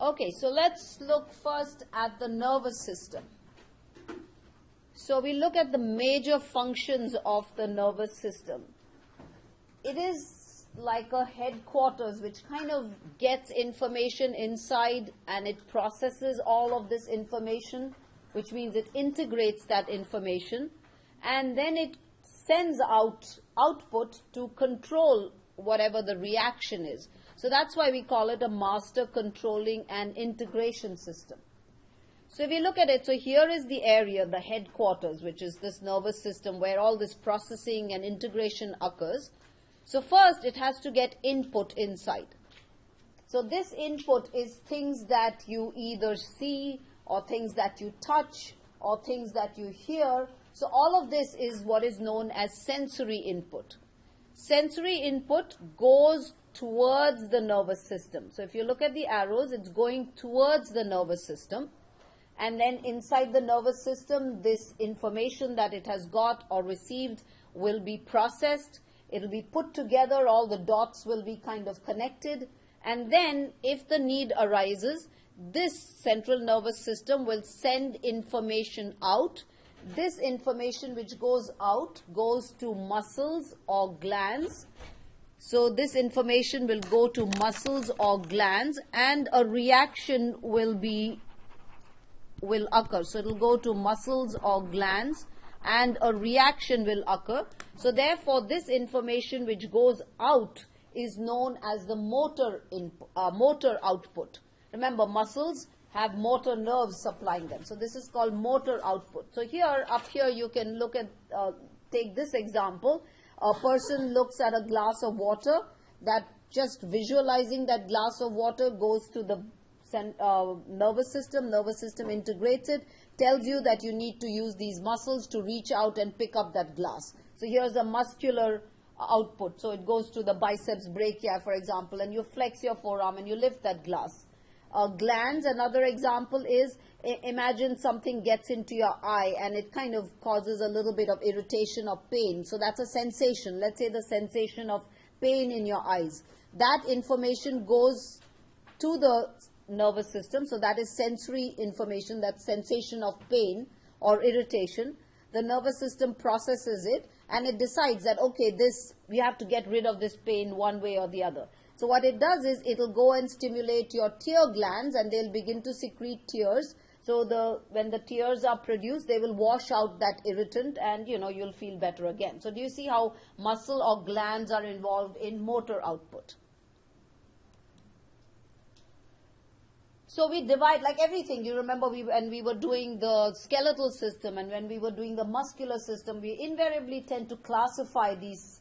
Okay, so let's look first at the nervous system. So we look at the major functions of the nervous system. It is like a headquarters which kind of gets information inside and it processes all of this information, which means it integrates that information, and then it sends output to control whatever the reaction is. So that's why we call it a master controlling and integration system. So if you look at it, so here is the area, the headquarters, which is this nervous system where all this processing and integration occurs. So first it has to get input inside. So this input is things that you either see or things that you touch or things that you hear. So all of this is what is known as sensory input. Sensory input goes towards the nervous system. So if you look at the arrows, it's going towards the nervous system. And then inside the nervous system, this information that it has got or received will be processed. It will be put together. All the dots will be kind of connected. And then if the need arises, this central nervous system will send information out. This information which goes out goes to muscles or glands. So this information will go to muscles or glands and a reaction will occur. So it will go to muscles or glands and a reaction will occur. So therefore this information which goes out is known as the motor output. Remember, muscles have motor nerves supplying them. So this is called motor output. So here, up here, you can look at, take this example. A person looks at a glass of water. That just visualizing that glass of water goes to the nervous system integrates it, tells you that you need to use these muscles to reach out and pick up that glass. So here's a muscular output. So it goes to the biceps brachii, for example, and you flex your forearm and you lift that glass. Glands, another example is, imagine something gets into your eye and it kind of causes a little bit of irritation or pain. So that's a sensation. Let's say the sensation of pain in your eyes. That information goes to the nervous system. So that is sensory information, that sensation of pain or irritation. The nervous system processes it and it decides that, okay, this, we have to get rid of this pain one way or the other. So what it does is it will go and stimulate your tear glands and they'll begin to secrete tears. So when the tears are produced, they will wash out that irritant and you'll feel better again. So do you see how muscle or glands are involved in motor output? So we divide like everything. You remember when we were doing the skeletal system and when we were doing the muscular system, we invariably tend to classify these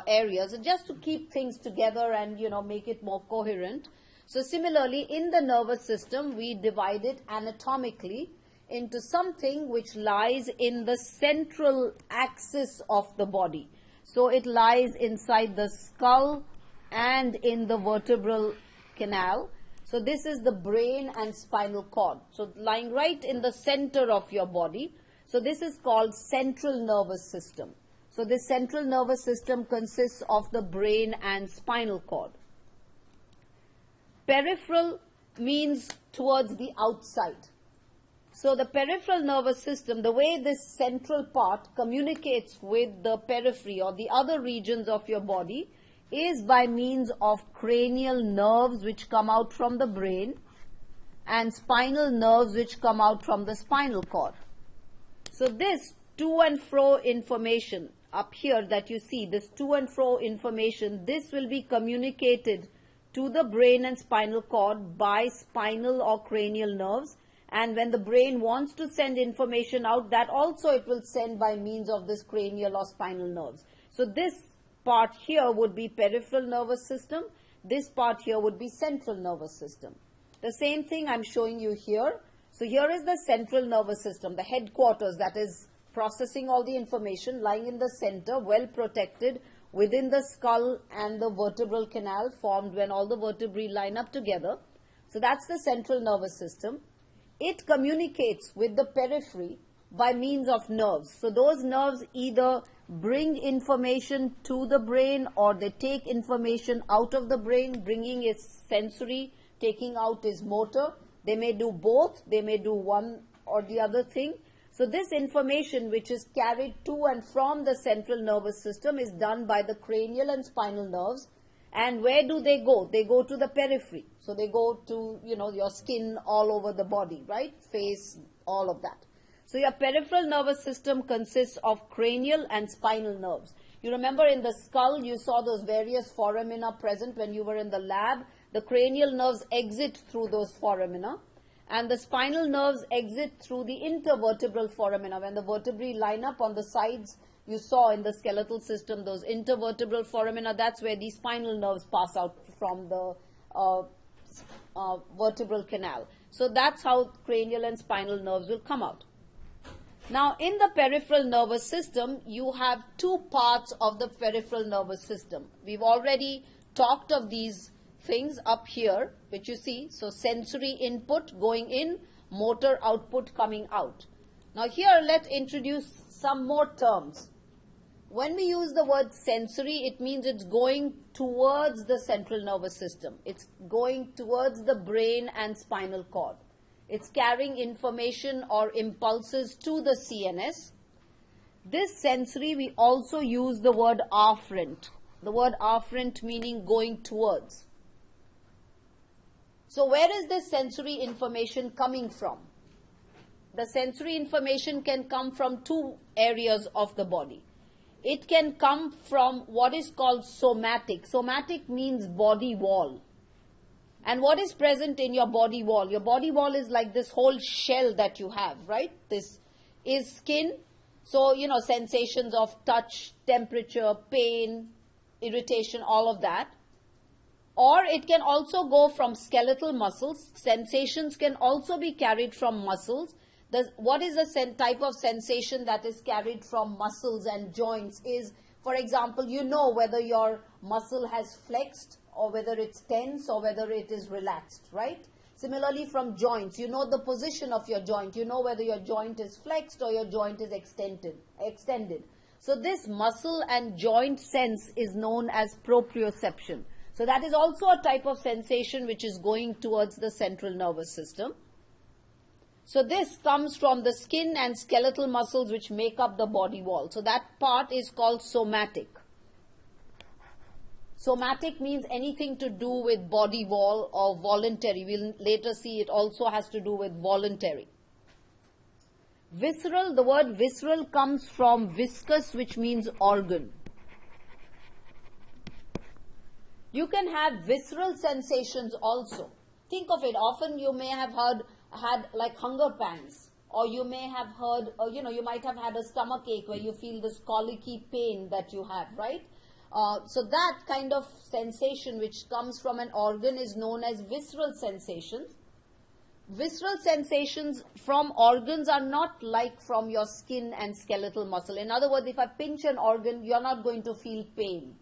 areas just to keep things together and make it more coherent. So similarly, in the nervous system, we divide it anatomically into something which lies in the central axis of the body. So it lies inside the skull and in the vertebral canal. So this is the brain and spinal cord. So lying right in the center of your body. So this is called central nervous system. So this central nervous system consists of the brain and spinal cord. Peripheral means towards the outside. So the peripheral nervous system, the way this central part communicates with the periphery or the other regions of your body is by means of cranial nerves which come out from the brain and spinal nerves which come out from the spinal cord. So this to and fro information up here that you see, this to and fro information, this will be communicated to the brain and spinal cord by spinal or cranial nerves. And when the brain wants to send information out, that also it will send by means of this cranial or spinal nerves. So this part here would be peripheral nervous system. This part here would be central nervous system. The same thing I'm showing you here. So here is the central nervous system, the headquarters that is processing all the information, lying in the center, well protected within the skull and the vertebral canal formed when all the vertebrae line up together. So that's the central nervous system. It communicates with the periphery by means of nerves. So those nerves either bring information to the brain or they take information out of the brain, bringing its sensory taking out is motor. They may do both. They may do one or the other thing. So this information which is carried to and from the central nervous system is done by the cranial and spinal nerves. And where do they go? They go to the periphery. So they go to, your skin all over the body, right? Face, all of that. So your peripheral nervous system consists of cranial and spinal nerves. You remember in the skull, you saw those various foramina present when you were in the lab. The cranial nerves exit through those foramina, and the spinal nerves exit through the intervertebral foramina. When the vertebrae line up on the sides, you saw in the skeletal system those intervertebral foramina. That's where the spinal nerves pass out from the vertebral canal. So that's how cranial and spinal nerves will come out. Now, in the peripheral nervous system, you have two parts of the peripheral nervous system. We've already talked of these things up here, which you see. So, sensory input going in, motor output coming out. Now, here let's introduce some more terms. When we use the word sensory, it means it's going towards the central nervous system. It's going towards the brain and spinal cord. It's carrying information or impulses to the CNS. This sensory, we also use the word afferent. The word afferent meaning going towards. So where is this sensory information coming from? The sensory information can come from two areas of the body. It can come from what is called somatic. Somatic means body wall. And what is present in your body wall? Your body wall is like this whole shell that you have, right? This is skin. So, sensations of touch, temperature, pain, irritation, all of that. Or it can also go from skeletal muscles. Sensations can also be carried from muscles. What is the type of sensation that is carried from muscles and joints is, for example, whether your muscle has flexed or whether it's tense or whether it is relaxed, right? Similarly from joints, the position of your joint. Whether your joint is flexed or your joint is extended. So this muscle and joint sense is known as proprioception. So that is also a type of sensation which is going towards the central nervous system. So this comes from the skin and skeletal muscles which make up the body wall. So that part is called somatic. Somatic means anything to do with body wall or voluntary. We'll later see it also has to do with voluntary. Visceral, the word visceral comes from viscous, which means organ. You can have visceral sensations also. Think of it, often you may have had like hunger pangs, or you may have heard, or you might have had a stomach ache where you feel this colicky pain that you have, right? So that kind of sensation which comes from an organ is known as visceral sensations. Visceral sensations from organs are not like from your skin and skeletal muscle. In other words, if I pinch an organ, you're not going to feel pain.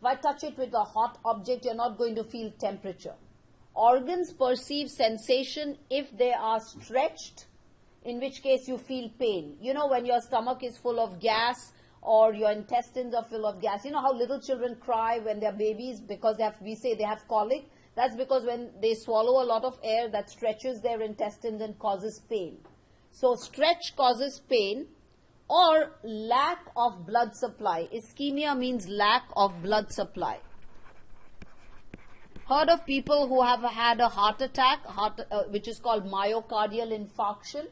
If I touch it with a hot object, you're not going to feel temperature. Organs perceive sensation if they are stretched, in which case you feel pain. When your stomach is full of gas, or your intestines are full of gas. How little children cry when they're babies because we say they have colic. That's because when they swallow a lot of air, that stretches their intestines and causes pain. So stretch causes pain, or lack of blood supply. Ischemia means lack of blood supply. Heard of people who have had a heart attack, which is called myocardial infarction?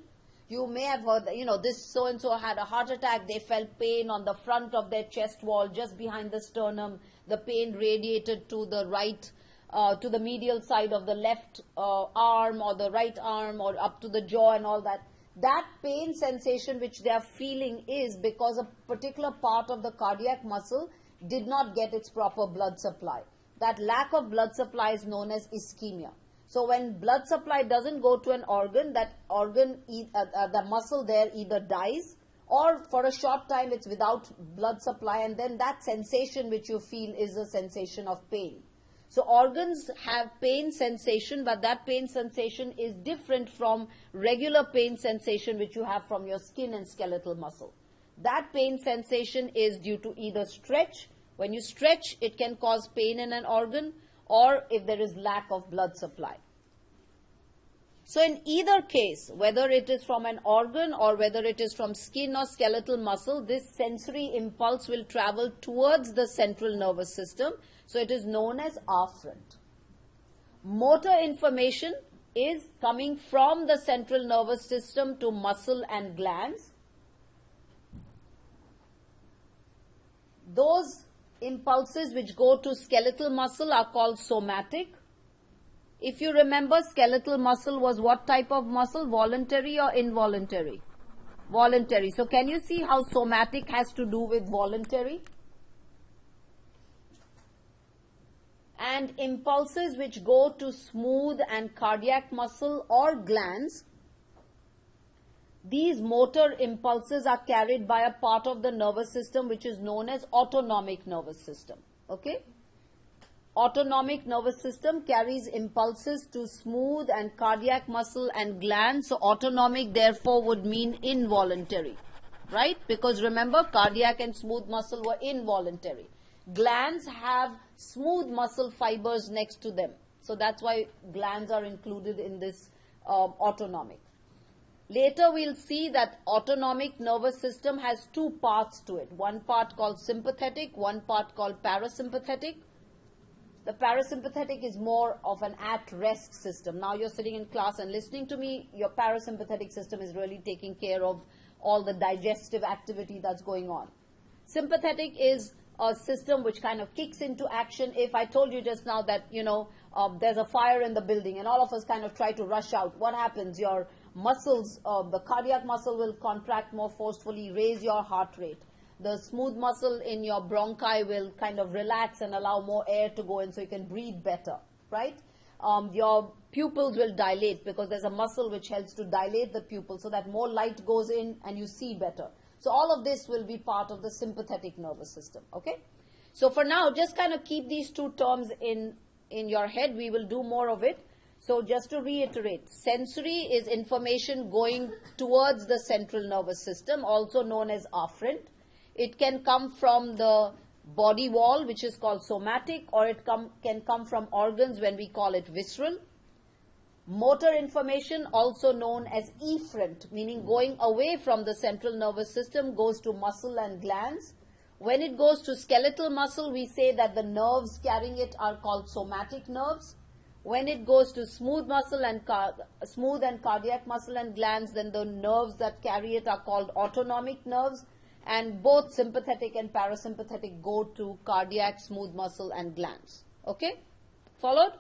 You may have heard that, this so-and-so had a heart attack, they felt pain on the front of their chest wall, just behind the sternum. The pain radiated to the right, to the medial side of the left arm or the right arm or up to the jaw and all that. That pain sensation which they are feeling is because a particular part of the cardiac muscle did not get its proper blood supply. That lack of blood supply is known as ischemia. So when blood supply doesn't go to an organ, that organ, the muscle there either dies, or for a short time it's without blood supply, and then that sensation which you feel is a sensation of pain. So organs have pain sensation, but that pain sensation is different from regular pain sensation which you have from your skin and skeletal muscle. That pain sensation is due to either stretch. When you stretch, it can cause pain in an organ, or if there is lack of blood supply. So in either case, whether it is from an organ or whether it is from skin or skeletal muscle, this sensory impulse will travel towards the central nervous system. So it is known as afferent. Motor information is coming from the central nervous system to muscle and glands. Those impulses which go to skeletal muscle are called somatic. If you remember, skeletal muscle was what type of muscle? Voluntary or involuntary? Voluntary. So can you see how somatic has to do with voluntary? And impulses which go to smooth and cardiac muscle or glands, these motor impulses are carried by a part of the nervous system which is known as autonomic nervous system. Okay? Autonomic nervous system carries impulses to smooth and cardiac muscle and glands. So autonomic therefore would mean involuntary, right? Because remember, cardiac and smooth muscle were involuntary. Glands have smooth muscle fibers next to them. So that's why glands are included in this autonomic. Later we'll see that autonomic nervous system has two parts to it. One part called sympathetic, one part called parasympathetic. The parasympathetic is more of an at-rest system. Now you're sitting in class and listening to me, your parasympathetic system is really taking care of all the digestive activity that's going on. Sympathetic is a system which kind of kicks into action. If I told you just now that, there's a fire in the building and all of us kind of try to rush out, what happens? Your muscles, the cardiac muscle will contract more forcefully, raise your heart rate. The smooth muscle in your bronchi will kind of relax and allow more air to go in so you can breathe better, right? Your pupils will dilate because there's a muscle which helps to dilate the pupil so that more light goes in and you see better. So all of this will be part of the sympathetic nervous system, okay? So for now, just kind of keep these two terms in your head. We will do more of it. So just to reiterate, sensory is information going towards the central nervous system, also known as afferent. It can come from the body wall, which is called somatic, or it can come from organs when we call it visceral. Motor information, also known as efferent, meaning going away from the central nervous system, goes to muscle and glands. When it goes to skeletal muscle, we say that the nerves carrying it are called somatic nerves. When it goes to smooth muscle and cardiac muscle and glands, then the nerves that carry it are called autonomic nerves. And both sympathetic and parasympathetic go to cardiac, smooth muscle and glands. Okay? Followed?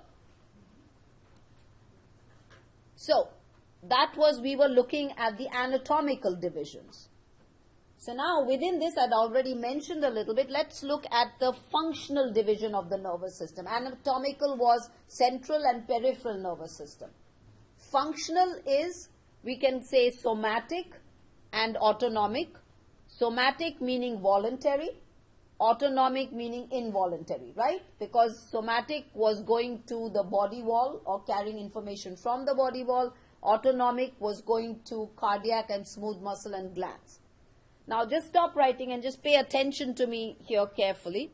So, we were looking at the anatomical divisions. So now within this, I'd already mentioned a little bit, let's look at the functional division of the nervous system. Anatomical was central and peripheral nervous system. Functional is, we can say, somatic and autonomic. Somatic meaning voluntary, autonomic meaning involuntary, right? Because somatic was going to the body wall or carrying information from the body wall. Autonomic was going to cardiac and smooth muscle and glands. Now just stop writing and just pay attention to me here carefully.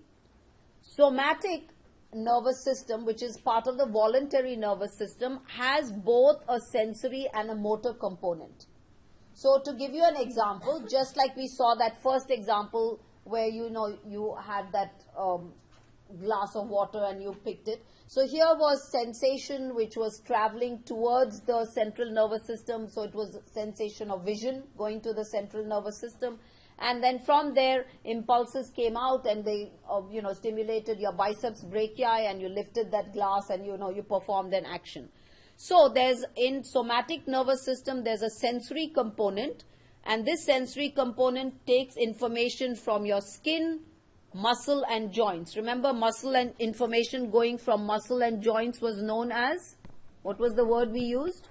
Somatic nervous system, which is part of the voluntary nervous system, has both a sensory and a motor component. So to give you an example, just like we saw that first example where you had that glass of water and you picked it. So here was sensation which was traveling towards the central nervous system. So it was sensation of vision going to the central nervous system. And then from there, impulses came out and they, stimulated your biceps brachii and you lifted that glass and, you performed an action. So in somatic nervous system, there's a sensory component, and this sensory component takes information from your skin, muscle and joints. Remember, muscle and information going from muscle and joints was known as, what was the word we used?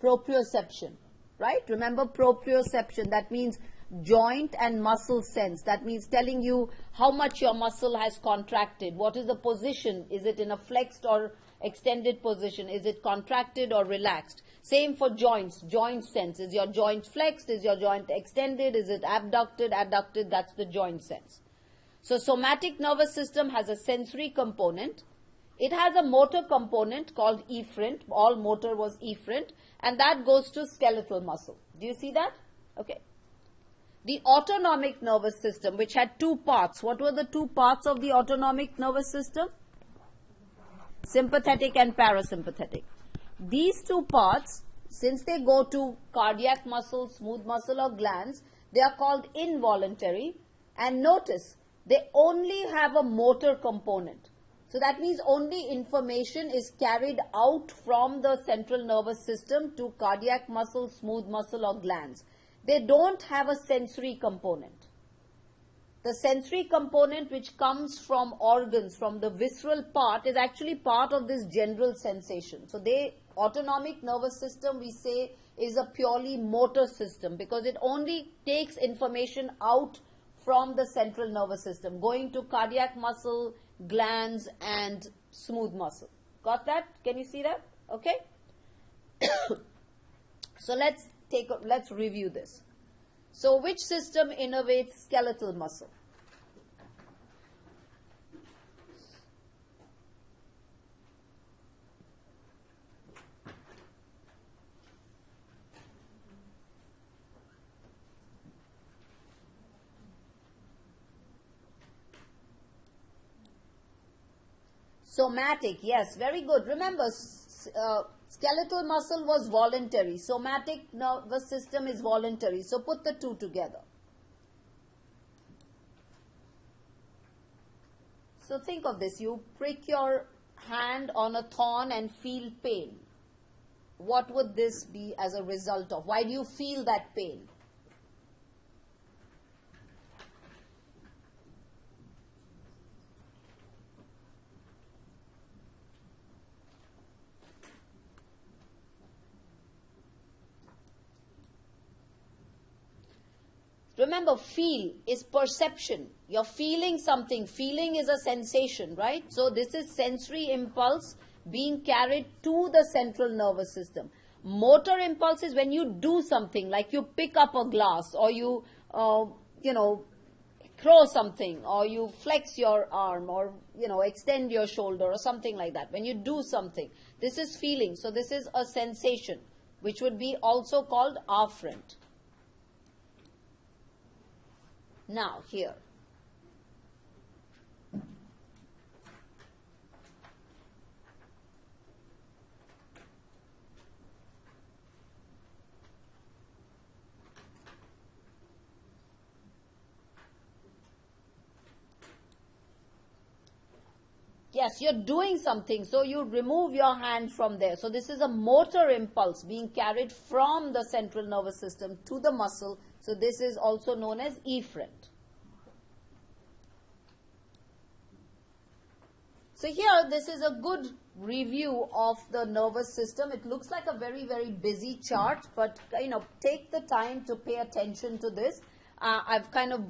Proprioception, right? Remember proprioception, that means joint and muscle sense. That means telling you how much your muscle has contracted. What is the position? Is it in a flexed or extended position? Is it contracted or relaxed? Same for joints. Joint sense. Is your joint flexed? Is your joint extended? Is it abducted? Adducted? That's the joint sense. So somatic nervous system has a sensory component. It has a motor component called efferent. All motor was efferent, and that goes to skeletal muscle. Do you see that? Okay. The autonomic nervous system, which had two parts. What were the two parts of the autonomic nervous system? Sympathetic and parasympathetic. These two parts, since they go to cardiac muscle, smooth muscle or glands, they are called involuntary. And notice, they only have a motor component. So that means only information is carried out from the central nervous system to cardiac muscle, smooth muscle or glands. They don't have a sensory component. The sensory component, which comes from organs, from the visceral part, is actually part of this general sensation. So autonomic nervous system, we say, is a purely motor system because it only takes information out from the central nervous system, going to cardiac muscle, glands and smooth muscle. Got that? Can you see that? Okay. So let's review this. So which system innervates skeletal muscle? Somatic, yes, very good. Remember, skeletal muscle was voluntary. Somatic nervous system is voluntary. So put the two together. So think of this. You prick your hand on a thorn and feel pain. What would this be as a result of? Why do you feel that pain? Remember, feel is perception. You're feeling something. Feeling is a sensation, right? So this is sensory impulse being carried to the central nervous system. Motor impulse is when you do something, like you pick up a glass or you, throw something or you flex your arm or, extend your shoulder or something like that. When you do something, this is feeling. So this is a sensation, which would be also called afferent. Now, here. Yes, you're doing something, so you remove your hand from there. So this is a motor impulse being carried from the central nervous system to the muscle. So this is also known as efferent. So here, this is a good review of the nervous system. It looks like a very, very busy chart, but take the time to pay attention to this. I've kind of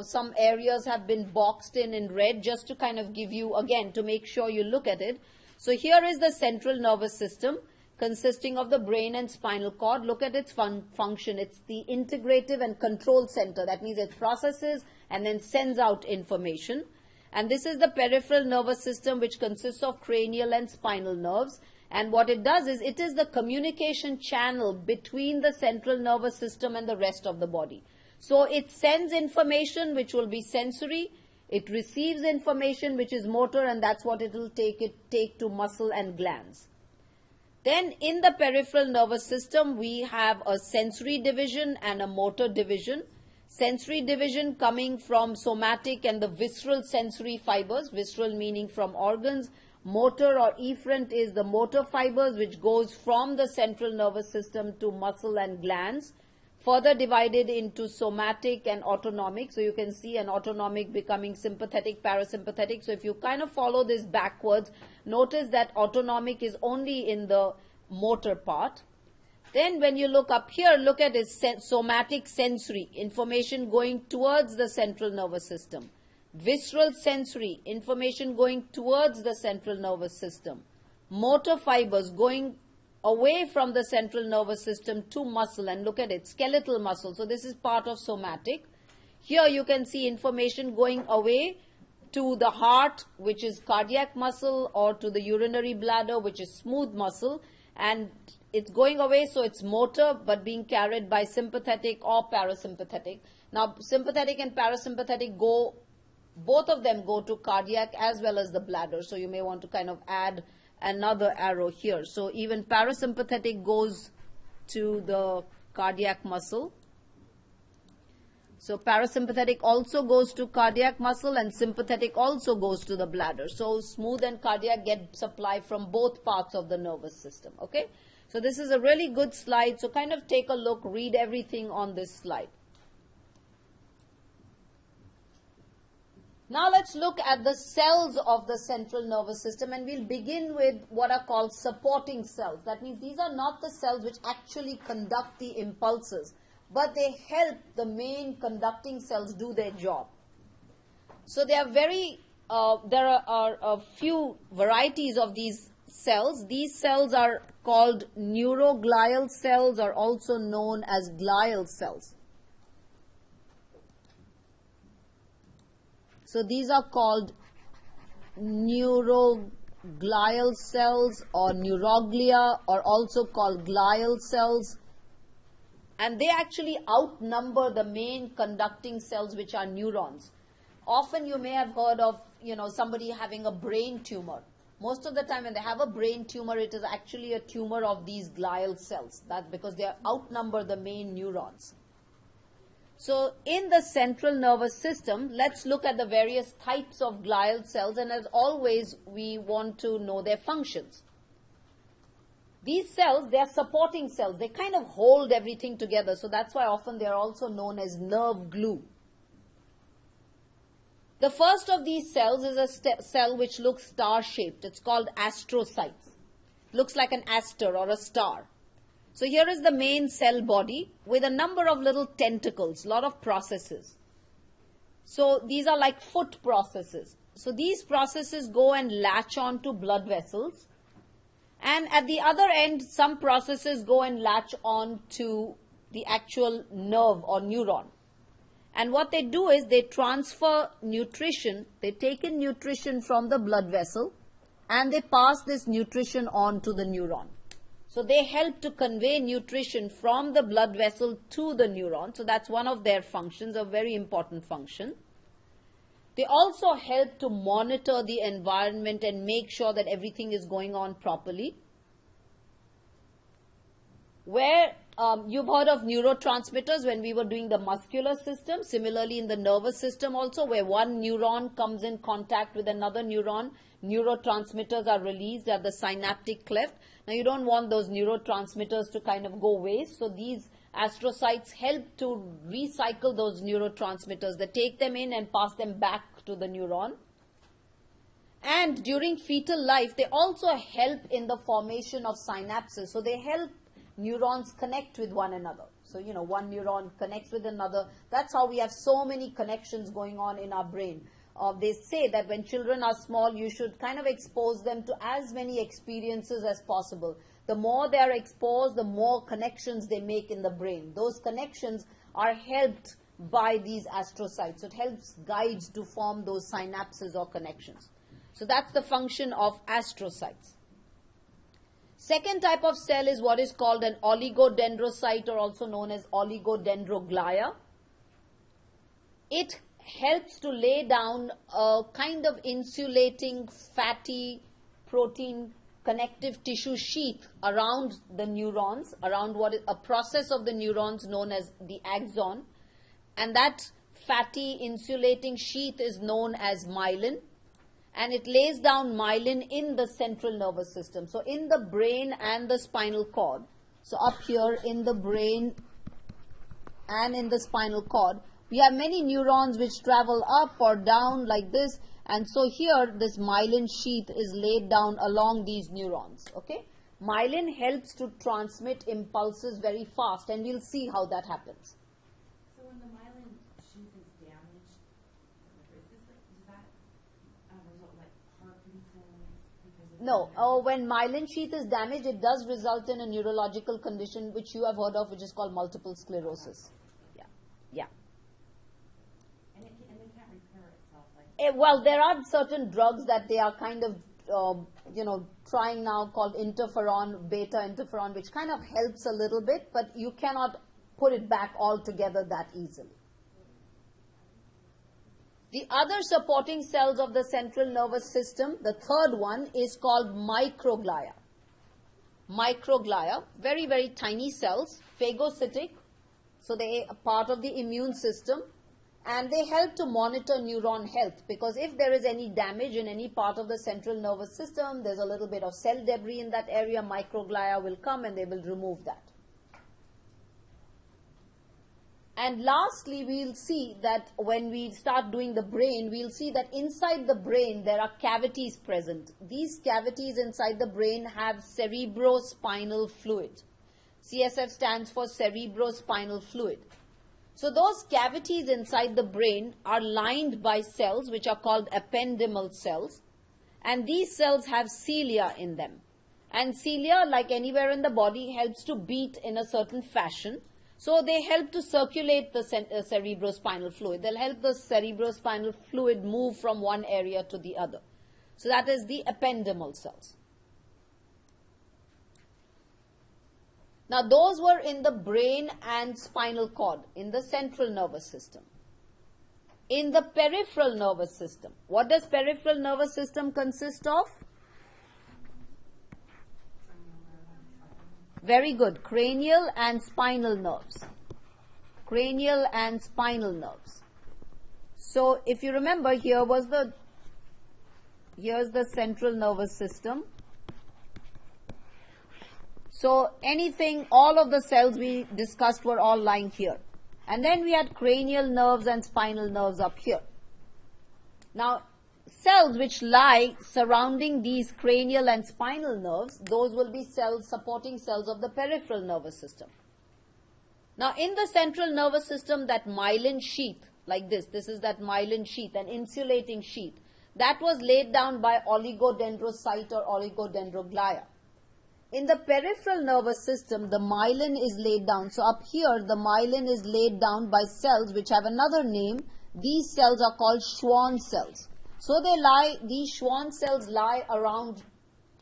some areas have been boxed in red just to kind of give you, again, to make sure you look at it. So here is the central nervous system consisting of the brain and spinal cord. Look at its function. It's the integrative and control center. That means it processes and then sends out information. And this is the peripheral nervous system, which consists of cranial and spinal nerves. And what it does is, it is the communication channel between the central nervous system and the rest of the body. So it sends information, which will be sensory. It receives information, which is motor, and that's what it will take to muscle and glands. Then in the peripheral nervous system, we have a sensory division and a motor division. Sensory division coming from somatic and the visceral sensory fibers, visceral meaning from organs. Motor or efferent is the motor fibers, which goes from the central nervous system to muscle and glands. Further divided into somatic and autonomic. So you can see an autonomic becoming sympathetic, parasympathetic. So if you kind of follow this backwards, notice that autonomic is only in the motor part. Then when you look up here, look at its somatic sensory, information going towards the central nervous system. Visceral sensory, information going towards the central nervous system. Motor fibers going away from the central nervous system to muscle, and look at it, skeletal muscle. So this is part of somatic. Here you can see information going away to the heart, which is cardiac muscle, or to the urinary bladder, which is smooth muscle, and it's going away, so it's motor, but being carried by sympathetic or parasympathetic. Now, sympathetic and parasympathetic both of them go to cardiac as well as the bladder, so you may want to kind of add another arrow here. So even parasympathetic goes to the cardiac muscle. So parasympathetic also goes to cardiac muscle, and sympathetic also goes to the bladder. So smooth and cardiac get supply from both parts of the nervous system. Okay. So this is a really good slide. So kind of take a look, read everything on this slide. Now let's look at the cells of the central nervous system, and we'll begin with what are called supporting cells. That means these are not the cells which actually conduct the impulses, but they help the main conducting cells do their job. So there are a few varieties of these cells. These cells are called neuroglial cells, or also known as glial cells. So these are called neuroglial cells, or neuroglia, or also called glial cells. And they actually outnumber the main conducting cells, which are neurons. Often you may have heard of, somebody having a brain tumor. Most of the time when they have a brain tumor, it is actually a tumor of these glial cells. That's because they outnumber the main neurons. So in the central nervous system, let's look at the various types of glial cells, and as always, we want to know their functions. These cells, they are supporting cells. They kind of hold everything together, so that's why often they are also known as nerve glue. The first of these cells is a cell which looks star-shaped. It's called astrocytes. Looks like an aster or a star. So here is the main cell body with a number of little tentacles, a lot of processes. So these are like foot processes. So these processes go and latch on to blood vessels. And at the other end, some processes go and latch on to the actual nerve or neuron. And what they do is they transfer nutrition. They take in nutrition from the blood vessel, and they pass this nutrition on to the neuron. So they help to convey nutrition from the blood vessel to the neuron. So that's one of their functions, a very important function. They also help to monitor the environment and make sure that everything is going on properly. Where you've heard of neurotransmitters when we were doing the muscular system, similarly in the nervous system also, where one neuron comes in contact with another neuron, neurotransmitters are released at the synaptic cleft. Now you don't want those neurotransmitters to kind of go waste, so these astrocytes help to recycle those neurotransmitters. They take them in and pass them back to the neuron. And during fetal life, they also help in the formation of synapses. So they help neurons connect with one another. So, one neuron connects with another. That's how we have so many connections going on in our brain. They say that when children are small, you should kind of expose them to as many experiences as possible. The more they are exposed, the more connections they make in the brain. Those connections are helped by these astrocytes. So it helps guides to form those synapses or connections. So that's the function of astrocytes. Second type of cell is what is called an oligodendrocyte, or also known as oligodendroglia. It helps to lay down a kind of insulating fatty protein connective tissue sheath around the neurons, around what is a process of the neurons known as the axon. And that fatty insulating sheath is known as myelin. And it lays down myelin in the central nervous system. So in the brain and the spinal cord. So up here in the brain and in the spinal cord, we have many neurons which travel up or down like this. And so here this myelin sheath is laid down along these neurons. Okay. Myelin helps to transmit impulses very fast, and we'll see how that happens. So when the myelin sheath is damaged, does that result like Parkinson's? No. When myelin sheath is damaged, it does result in a neurological condition which you have heard of, which is called multiple sclerosis. Yeah. And it can't repair itself. Well, there are certain drugs that they are kind of, trying now called interferon, beta interferon, which kind of helps a little bit, but you cannot put it back altogether that easily. The other supporting cells of the central nervous system, the third one, is called microglia. Microglia, very, very tiny cells, phagocytic, so they are part of the immune system, and they help to monitor neuron health, because if there is any damage in any part of the central nervous system, there's a little bit of cell debris in that area, microglia will come and they will remove that. And lastly, we'll see that when we start doing the brain, we'll see that inside the brain there are cavities present. These cavities inside the brain have cerebrospinal fluid. CSF stands for cerebrospinal fluid. So those cavities inside the brain are lined by cells which are called ependymal cells, and these cells have cilia in them. And cilia, like anywhere in the body, helps to beat in a certain fashion. So they help to circulate the cerebrospinal fluid. They'll help the cerebrospinal fluid move from one area to the other. So that is the ependymal cells. Now those were in the brain and spinal cord, in the central nervous system. In the peripheral nervous system, what does peripheral nervous system consist of? Very good. Cranial and spinal nerves. Cranial and spinal nerves. So if you remember, here's the central nervous system. So anything, all of the cells we discussed were all lying here. And then we had cranial nerves and spinal nerves up here. Now, cells which lie surrounding these cranial and spinal nerves, those will be cells, supporting cells of the peripheral nervous system. Now, in the central nervous system, that myelin sheath, like this is that myelin sheath, an insulating sheath, that was laid down by oligodendrocyte or oligodendroglia. In the peripheral nervous system, the myelin is laid down. So up here, the myelin is laid down by cells which have another name. These cells are called Schwann cells. So these Schwann cells lie around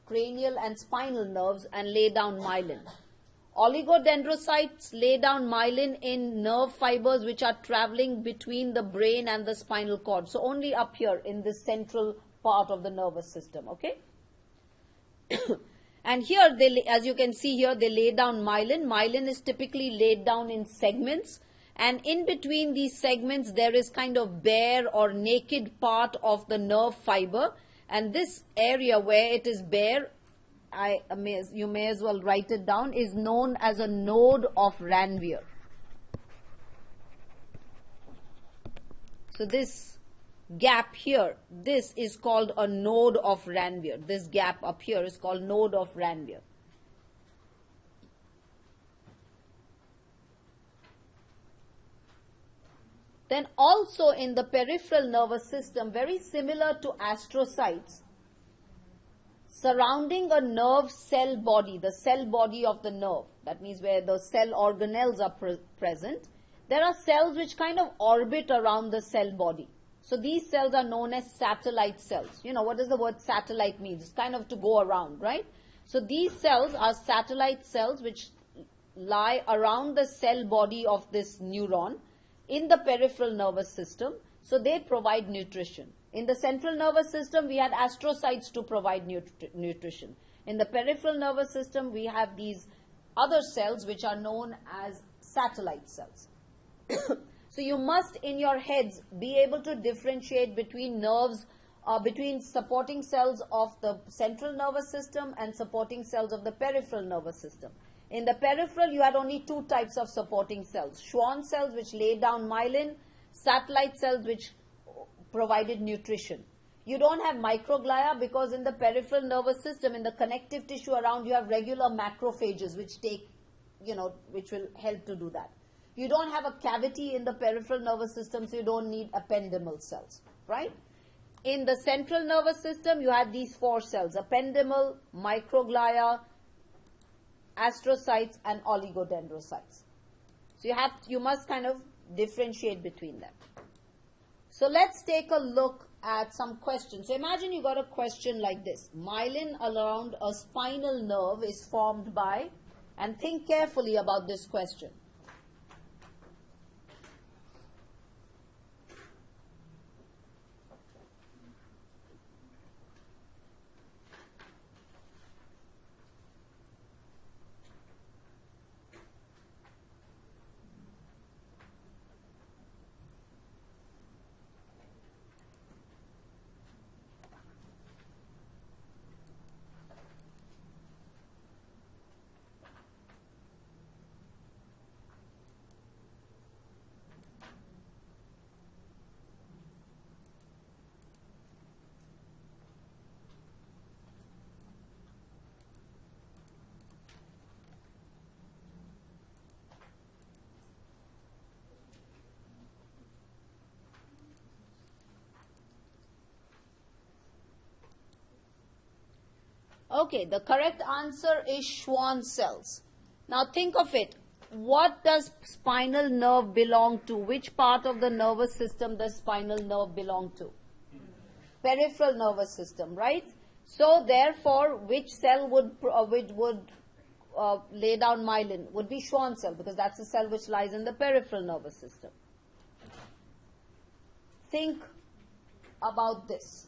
cranial and spinal nerves and lay down myelin. Oligodendrocytes lay down myelin in nerve fibers which are traveling between the brain and the spinal cord. So only up here in this central part of the nervous system, okay? And here, as you can see here, they lay down myelin. Myelin is typically laid down in segments. And in between these segments, there is kind of bare or naked part of the nerve fiber. And this area where it is bare, you may as well write it down, is known as a node of Ranvier. So this gap here, this is called a node of Ranvier. This gap up here is called node of Ranvier. Then also in the peripheral nervous system, very similar to astrocytes, surrounding a nerve cell body, the cell body of the nerve, that means where the cell organelles are present, there are cells which kind of orbit around the cell body. So these cells are known as satellite cells. You know, what does the word satellite mean? It's kind of to go around, right? So these cells are satellite cells which lie around the cell body of this neuron in the peripheral nervous system. So they provide nutrition. In the central nervous system, we had astrocytes to provide nutrition. In the peripheral nervous system, we have these other cells which are known as satellite cells. So you must, in your heads, be able to differentiate between nerves, between supporting cells of the central nervous system and supporting cells of the peripheral nervous system. In the peripheral, you had only two types of supporting cells. Schwann cells, which lay down myelin, satellite cells, which provided nutrition. You don't have microglia because in the peripheral nervous system, in the connective tissue around, you have regular macrophages, which which will help to do that. You don't have a cavity in the peripheral nervous system, so you don't need ependymal cells, right? In the central nervous system, you have these four cells: ependymal, microglia, astrocytes, and oligodendrocytes. So you must kind of differentiate between them. So let's take a look at some questions. So imagine you got a question like this. Myelin around a spinal nerve is formed by, and think carefully about this question. Okay, the correct answer is Schwann cells. Now think of it. What does spinal nerve belong to? Which part of the nervous system does spinal nerve belong to? Peripheral nervous system, right? So therefore, which cell would lay down myelin? Would be Schwann cell, because that's the cell which lies in the peripheral nervous system. Think about this.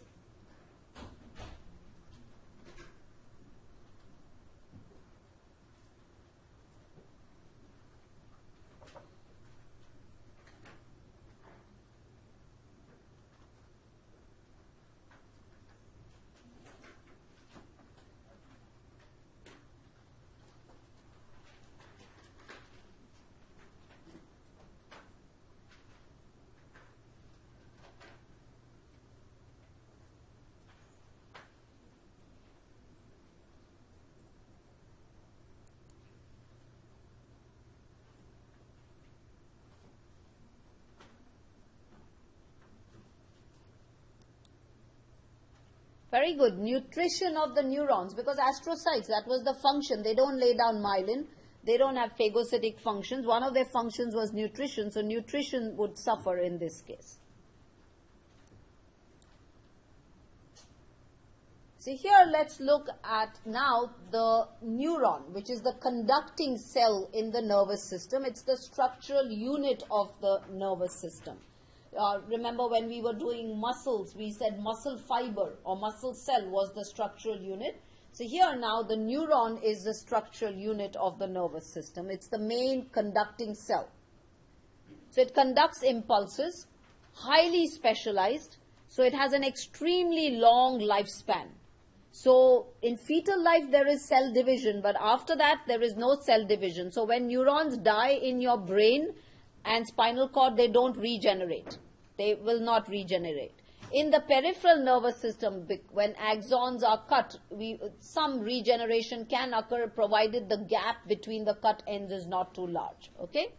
Very good. Nutrition of the neurons, because astrocytes, that was the function. They don't lay down myelin. They don't have phagocytic functions. One of their functions was nutrition, so nutrition would suffer in this case. See here, let's look at now the neuron, which is the conducting cell in the nervous system. It's the structural unit of the nervous system. Remember when we were doing muscles, we said muscle fiber or muscle cell was the structural unit. So here now the neuron is the structural unit of the nervous system. It's the main conducting cell. So it conducts impulses, highly specialized, so it has an extremely long lifespan. So in fetal life there is cell division, but after that there is no cell division. So when neurons die in your brain and spinal cord, they don't regenerate. They will not regenerate. In the peripheral nervous system, when axons are cut, some regeneration can occur provided the gap between the cut ends is not too large. Okay?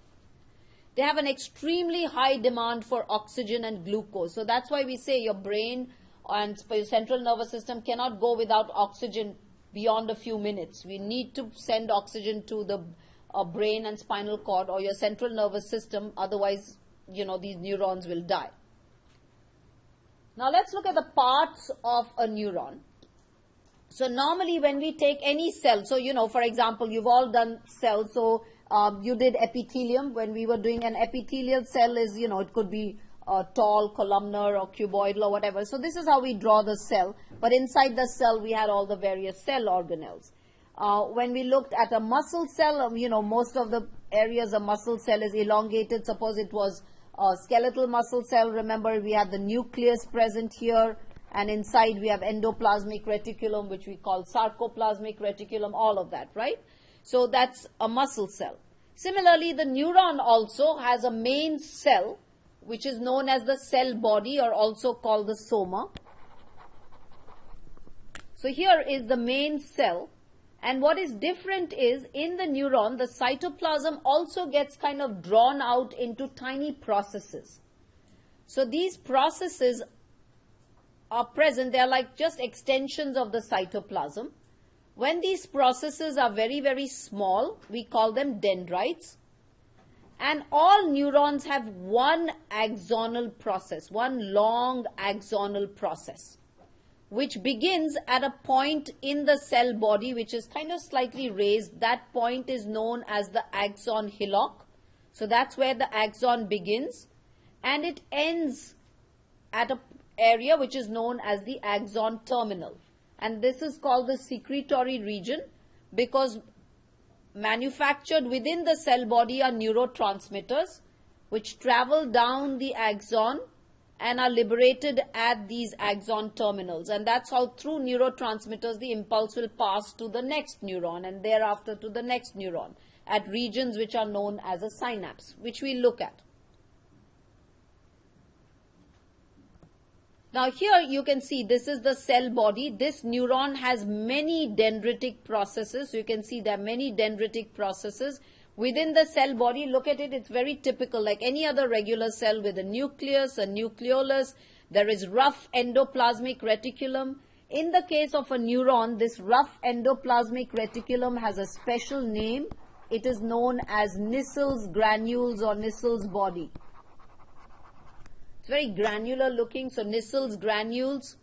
They have an extremely high demand for oxygen and glucose. So that's why we say your brain and your central nervous system cannot go without oxygen beyond a few minutes. We need to send oxygen to the brain and spinal cord or your central nervous system, otherwise, these neurons will die. Now let's look at the parts of a neuron. So normally when we take any cell, so for example, you've all done cells, so you did epithelium. When we were doing an epithelial cell is, it could be tall, columnar or cuboidal or whatever. So this is how we draw the cell, but inside the cell we had all the various cell organelles. When we looked at a muscle cell, most of the areas a muscle cell is elongated. Suppose it was a skeletal muscle cell. Remember, we had the nucleus present here, and inside we have endoplasmic reticulum, which we call sarcoplasmic reticulum, all of that, right? So that's a muscle cell. Similarly, the neuron also has a main cell, which is known as the cell body or also called the soma. So here is the main cell. And what is different is in the neuron, the cytoplasm also gets kind of drawn out into tiny processes. So these processes are present. They are like just extensions of the cytoplasm. When these processes are very, very small, we call them dendrites. And all neurons have one axonal process, one long axonal process, which begins at a point in the cell body which is kind of slightly raised. That point is known as the axon hillock. So that's where the axon begins, and it ends at an area which is known as the axon terminal. And this is called the secretory region because manufactured within the cell body are neurotransmitters which travel down the axon and are liberated at these axon terminals. And that's how through neurotransmitters the impulse will pass to the next neuron and thereafter to the next neuron at regions which are known as a synapse, which we look at. Now here you can see this is the cell body. This neuron has many dendritic processes. So you can see there are many dendritic processes within the cell body. Look at it, it's very typical like any other regular cell with a nucleus, a nucleolus. There is rough endoplasmic reticulum. In the case of a neuron, this rough endoplasmic reticulum has a special name. It is known as Nissel's granules or Nissel's body. It's very granular looking, so Nissel's granules.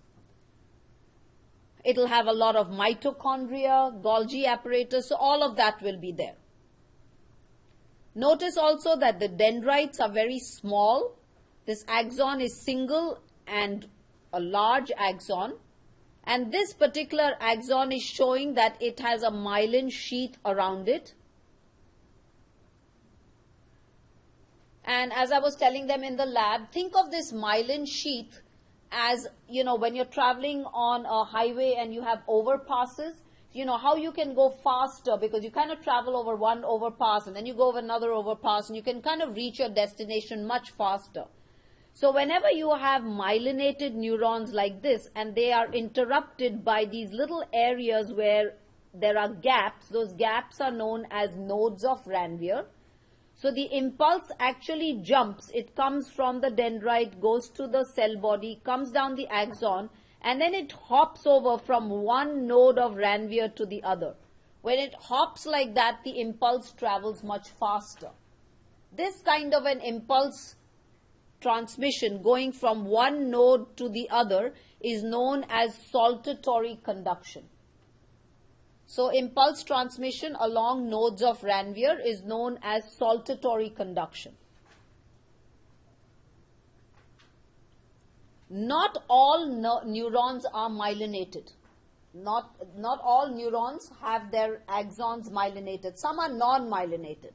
It'll have a lot of mitochondria, Golgi apparatus, so all of that will be there. Notice also that the dendrites are very small. This axon is single and a large axon. And this particular axon is showing that it has a myelin sheath around it. And as I was telling them in the lab, think of this myelin sheath as, you know, when you're traveling on a highway and you have overpasses, you know, how you can go faster because you kind of travel over one overpass and then you go over another overpass and you can kind of reach your destination much faster. So whenever you have myelinated neurons like this and they are interrupted by these little areas where there are gaps, those gaps are known as nodes of Ranvier. So the impulse actually jumps. It comes from the dendrite, goes to the cell body, comes down the axon, and then it hops over from one node of Ranvier to the other. When it hops like that, the impulse travels much faster. This kind of an impulse transmission going from one node to the other is known as saltatory conduction. So impulse transmission along nodes of Ranvier is known as saltatory conduction. Not all neurons are myelinated. Not all neurons have their axons myelinated. Some are non-myelinated.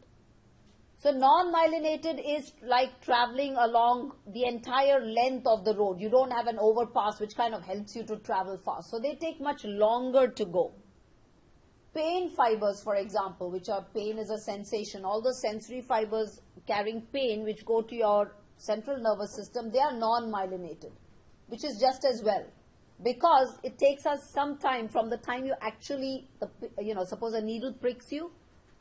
So non-myelinated is like traveling along the entire length of the road. You don't have an overpass which kind of helps you to travel fast. So they take much longer to go. Pain fibers, for example, which are pain is a sensation. All the sensory fibers carrying pain which go to your central nervous system, they are non-myelinated, which is just as well. Because it takes us some time from the time you actually, suppose a needle pricks you,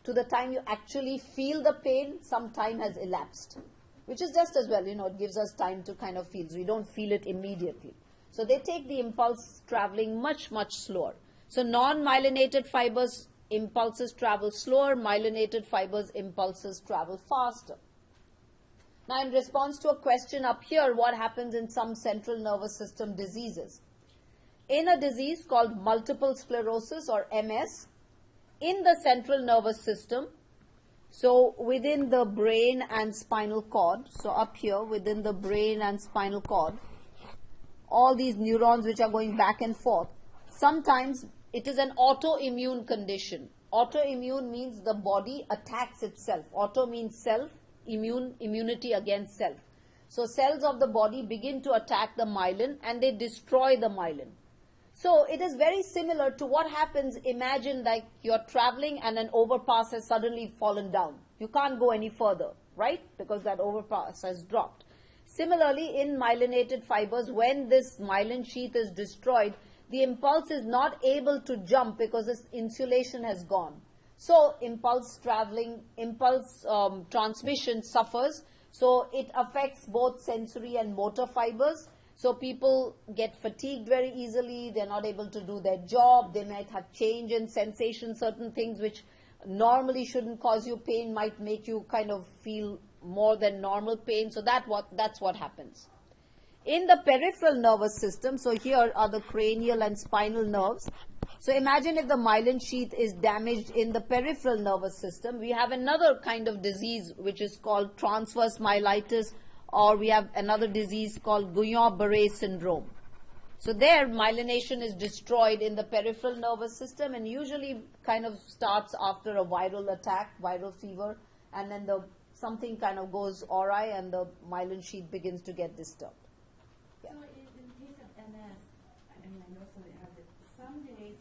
to the time you actually feel the pain, some time has elapsed. Which is just as well, it gives us time to kind of feel. So we don't feel it immediately. So they take the impulse traveling much, much slower. So non-myelinated fibers, impulses travel slower. Myelinated fibers, impulses travel faster. Now in response to a question up here, what happens in some central nervous system diseases? In a disease called multiple sclerosis or MS, in the central nervous system, so within the brain and spinal cord, so up here within the brain and spinal cord, all these neurons which are going back and forth, sometimes it is an autoimmune condition. Autoimmune means the body attacks itself. Auto means self, immunity against self. So cells of the body begin to attack the myelin and they destroy the myelin. So it is very similar to what happens, imagine like you're traveling and an overpass has suddenly fallen down. You can't go any further, right? Because that overpass has dropped. Similarly, in myelinated fibers, when this myelin sheath is destroyed, the impulse is not able to jump because its insulation has gone. So impulse transmission suffers. So it affects both sensory and motor fibers. So people get fatigued very easily. They're not able to do their job. They might have change in sensation, certain things which normally shouldn't cause you pain might make you kind of feel more than normal pain. So that's what happens. In the peripheral nervous system, so here are the cranial and spinal nerves. So imagine if the myelin sheath is damaged in the peripheral nervous system. We have another kind of disease which is called transverse myelitis, or we have another disease called Guillain-Barré syndrome. So there, myelination is destroyed in the peripheral nervous system and usually kind of starts after a viral attack, viral fever, and then something kind of goes awry and the myelin sheath begins to get disturbed. Yeah. So in the case of MS, I mean, I know somebody has it. Some days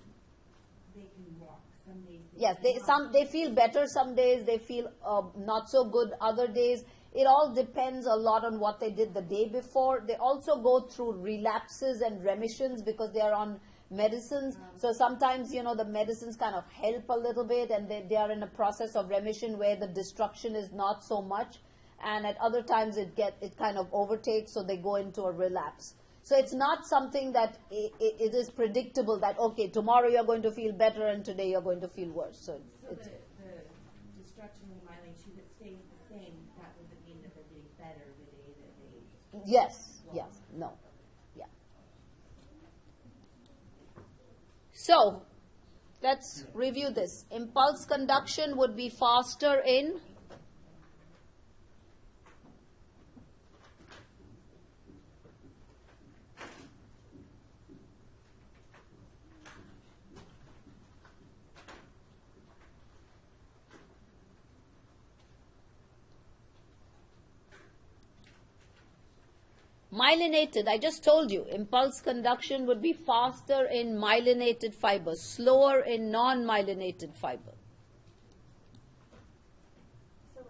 they can walk. Some days they feel better. Some days they feel not so good. Other days, it all depends a lot on what they did the day before. They also go through relapses and remissions because they are on medicines. So sometimes, the medicines kind of help a little bit, and they are in a process of remission where the destruction is not so much. And at other times it kind of overtakes, so they go into a relapse. So it's not something that it is predictable that, okay, tomorrow you're going to feel better and today you're going to feel worse. So the destruction of the myelin sheath that stays the same, that doesn't mean that they're getting better the day that they... Yes, no, yeah. So let's review this. Impulse conduction would be faster in... Myelinated, I just told you, impulse conduction would be faster in myelinated fibers, slower in non-myelinated fiber. So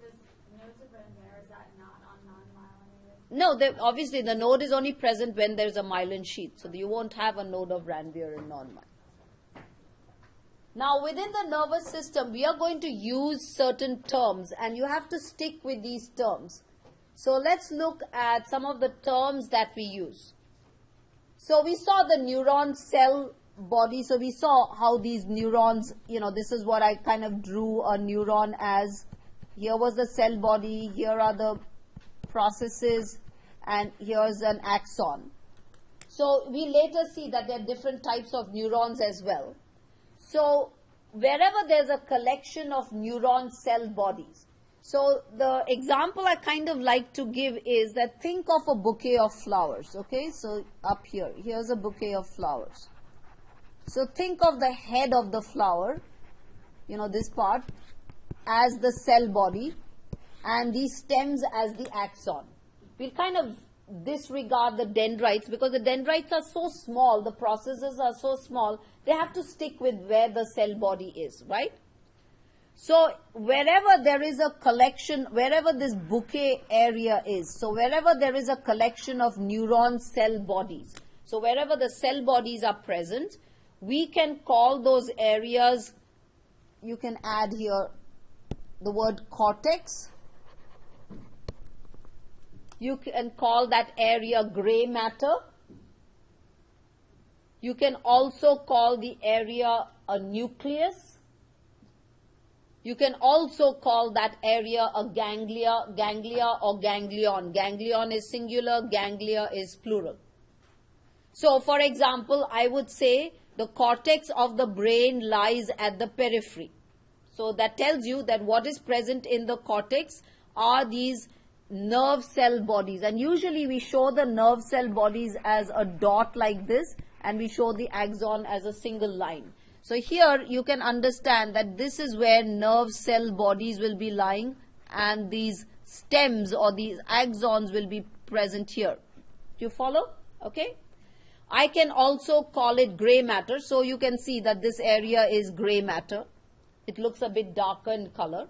this nodes of Ranvier, is that not on non-myelinated? No, obviously the node is only present when there's a myelin sheath, so you won't have a node of Ranvier in non-myelin. Now within the nervous system, we are going to use certain terms, and you have to stick with these terms. So let's look at some of the terms that we use. So we saw the neuron cell body. So we saw how these neurons, this is what I kind of drew a neuron as. Here was the cell body, here are the processes, and here's an axon. So we later see that there are different types of neurons as well. So wherever there's a collection of neuron cell bodies, so the example I kind of like to give is that think of a bouquet of flowers, okay? So up here's a bouquet of flowers. So think of the head of the flower, this part, as the cell body, and these stems as the axon. We'll kind of disregard the dendrites because the dendrites are so small, the processes are so small, they have to stick with where the cell body is, right? So wherever there is a collection, wherever this bouquet area is, so wherever there is a collection of neuron cell bodies, so wherever the cell bodies are present, we can call those areas, you can add here the word cortex. You can call that area gray matter. You can also call the area a nucleus. You can also call that area a ganglia or ganglion. Ganglion is singular, ganglia is plural. So, for example, I would say the cortex of the brain lies at the periphery. So, that tells you that what is present in the cortex are these nerve cell bodies. And usually we show the nerve cell bodies as a dot like this, and we show the axon as a single line. So here you can understand that this is where nerve cell bodies will be lying, and these stems or these axons will be present here. Do you follow? Okay. I can also call it gray matter. So you can see that this area is gray matter. It looks a bit darker in color.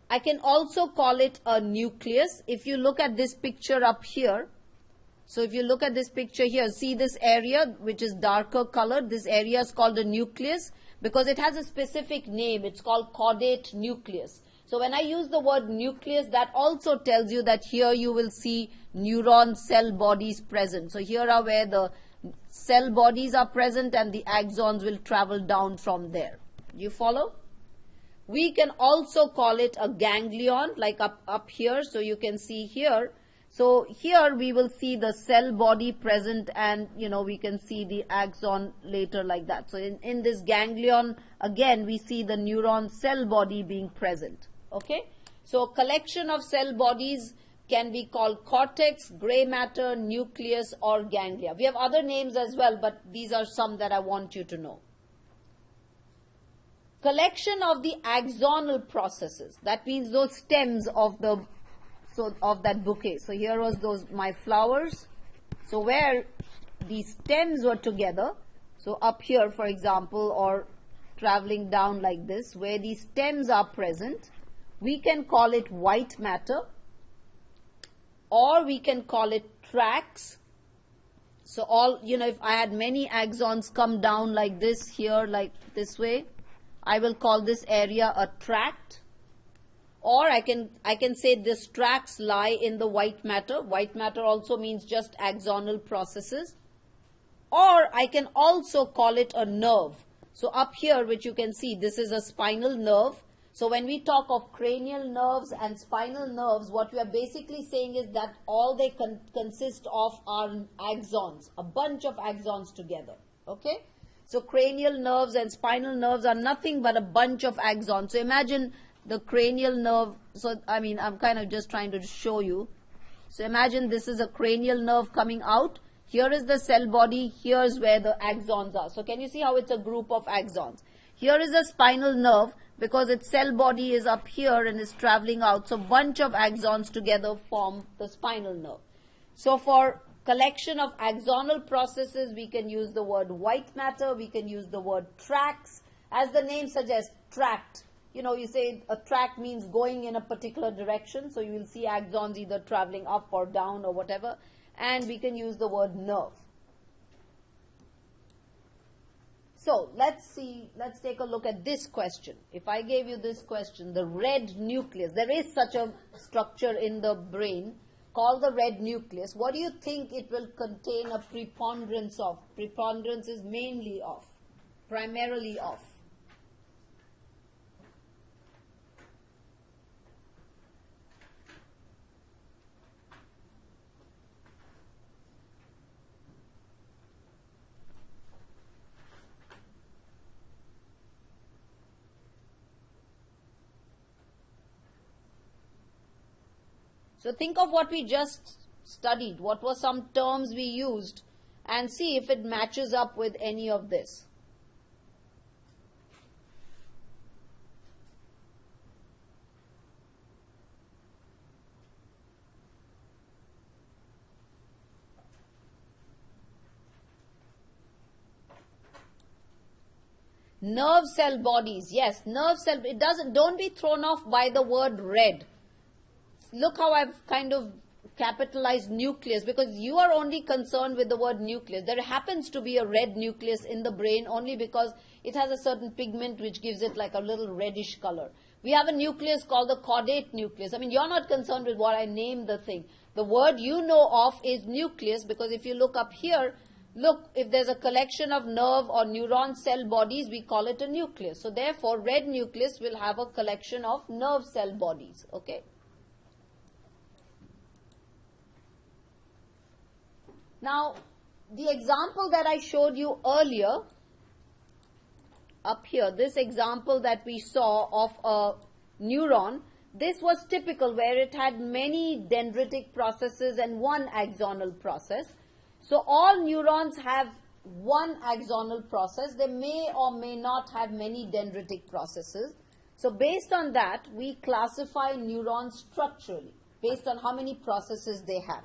I can also call it a nucleus. If you look at this picture up here, so if you look at this picture here, see this area which is darker colored, this area is called a nucleus because it has a specific name. It's called caudate nucleus. So when I use the word nucleus, that also tells you that here you will see neuron cell bodies present. So here are where the cell bodies are present and the axons will travel down from there. You follow? We can also call it a ganglion, like up here. So you can see here. So here we will see the cell body present, and we can see the axon later like that. So in this ganglion, again, we see the neuron cell body being present. Okay? So a collection of cell bodies can be called cortex, gray matter, nucleus, or ganglia. We have other names as well, but these are some that I want you to know. Collection of the axonal processes. That means those stems of that bouquet. So here was my flowers. So where these stems were together, so up here, for example, or traveling down like this, where these stems are present, we can call it white matter, or we can call it tracts. So if I had many axons come down like this here, like this way, I will call this area a tract. Or I can say this tracts lie in the white matter. White matter also means just axonal processes. Or I can also call it a nerve. So up here, which you can see, this is a spinal nerve. So when we talk of cranial nerves and spinal nerves, what we are basically saying is that all they consist of are axons, a bunch of axons together. Okay? So cranial nerves and spinal nerves are nothing but a bunch of axons. So imagine the cranial nerve. So I'm kind of just trying to show you. So imagine this is a cranial nerve coming out. Here is the cell body. Here's where the axons are. So can you see how it's a group of axons? Here is a spinal nerve because its cell body is up here and is traveling out. So bunch of axons together form the spinal nerve. So for collection of axonal processes, we can use the word white matter. We can use the word tracts. As the name suggests, tract. You say a tract means going in a particular direction. So you will see axons either traveling up or down or whatever. And we can use the word nerve. So let's take a look at this question. If I gave you this question, the red nucleus, there is such a structure in the brain called the red nucleus. What do you think it will contain a preponderance of? Preponderance is mainly of, primarily of. So think of what we just studied, what were some terms we used, and see if it matches up with any of this. Nerve cell bodies, yes, nerve cell, don't be thrown off by the word red. Look how I've kind of capitalized nucleus, because you are only concerned with the word nucleus. There happens to be a red nucleus in the brain only because it has a certain pigment which gives it like a little reddish color. We have a nucleus called the caudate nucleus. You're not concerned with what I named the thing. The word you know of is nucleus, because if you look up here, look, if there's a collection of nerve or neuron cell bodies, we call it a nucleus. So therefore, red nucleus will have a collection of nerve cell bodies. Okay? Now, the example that I showed you earlier, up here, this example that we saw of a neuron, this was typical where it had many dendritic processes and one axonal process. So all neurons have one axonal process. They may or may not have many dendritic processes. So based on that, we classify neurons structurally, based on how many processes they have.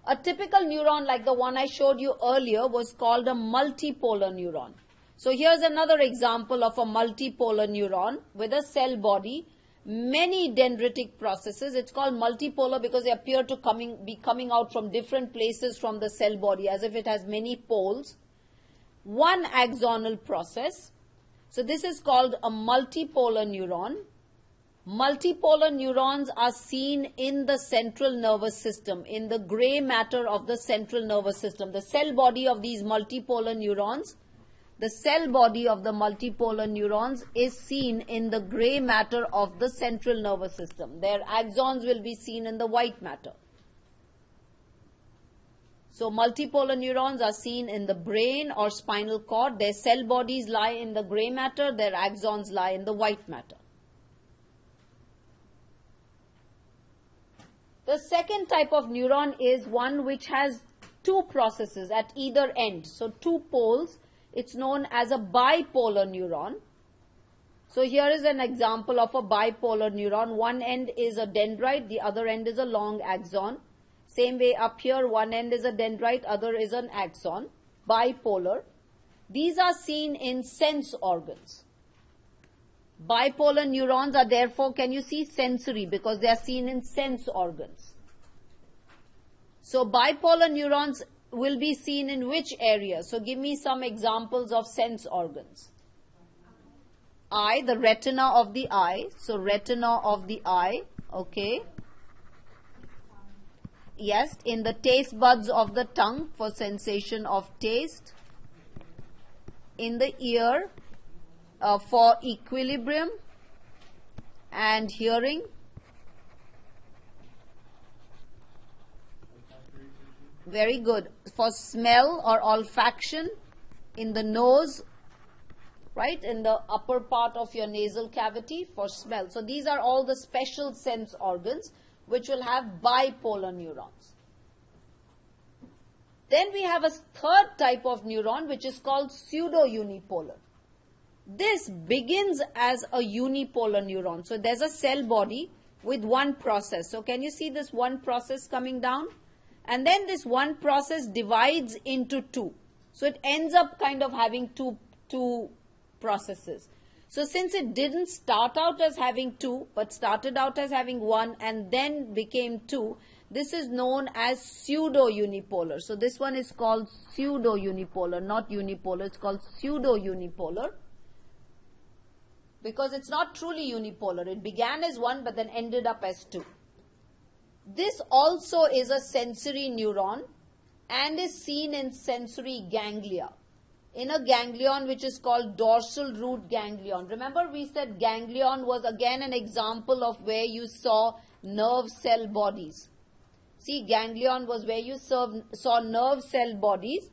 A typical neuron like the one I showed you earlier was called a multipolar neuron. So here's another example of a multipolar neuron with a cell body, many dendritic processes. It's called multipolar because they appear to be coming out from different places from the cell body, as if it has many poles. One axonal process. So this is called a multipolar neuron. Multipolar neurons are seen in the central nervous system, in the gray matter of the central nervous system. The cell body of these multipolar neurons, the cell body of the multipolar neurons is seen in the gray matter of the central nervous system. Their axons will be seen in the white matter. So multipolar neurons are seen in the brain or spinal cord. Their cell bodies lie in the gray matter, their axons lie in the white matter. The second type of neuron is one which has two processes at either end. So two poles. It's known as a bipolar neuron. So here is an example of a bipolar neuron. One end is a dendrite, the other end is a long axon. Same way up here, one end is a dendrite, other is an axon. Bipolar. These are seen in sense organs. Bipolar neurons are therefore, can you see, sensory, because they are seen in sense organs. So bipolar neurons will be seen in which area? So give me some examples of sense organs. Eye, the retina of the eye. So retina of the eye, okay. Yes, in the taste buds of the tongue for sensation of taste. In the ear for equilibrium and hearing. Very good. For smell or olfaction, in the nose, right, in the upper part of your nasal cavity for smell. So these are all the special sense organs which will have bipolar neurons. Then we have a third type of neuron which is called pseudo-unipolar. This begins as a unipolar neuron. So there's a cell body with one process. So can you see this one process coming down? And then this one process divides into two. So it ends up kind of having two processes. So since it didn't start out as having two, but started out as having one and then became two, this is known as pseudo-unipolar. So this one is called pseudo-unipolar, not unipolar. It's called pseudo-unipolar because it's not truly unipolar. It began as one but then ended up as two. This also is a sensory neuron and is seen in sensory ganglia, in a ganglion which is called dorsal root ganglion. Remember we said ganglion was again an example of where you saw nerve cell bodies. See, ganglion was where you saw nerve cell bodies,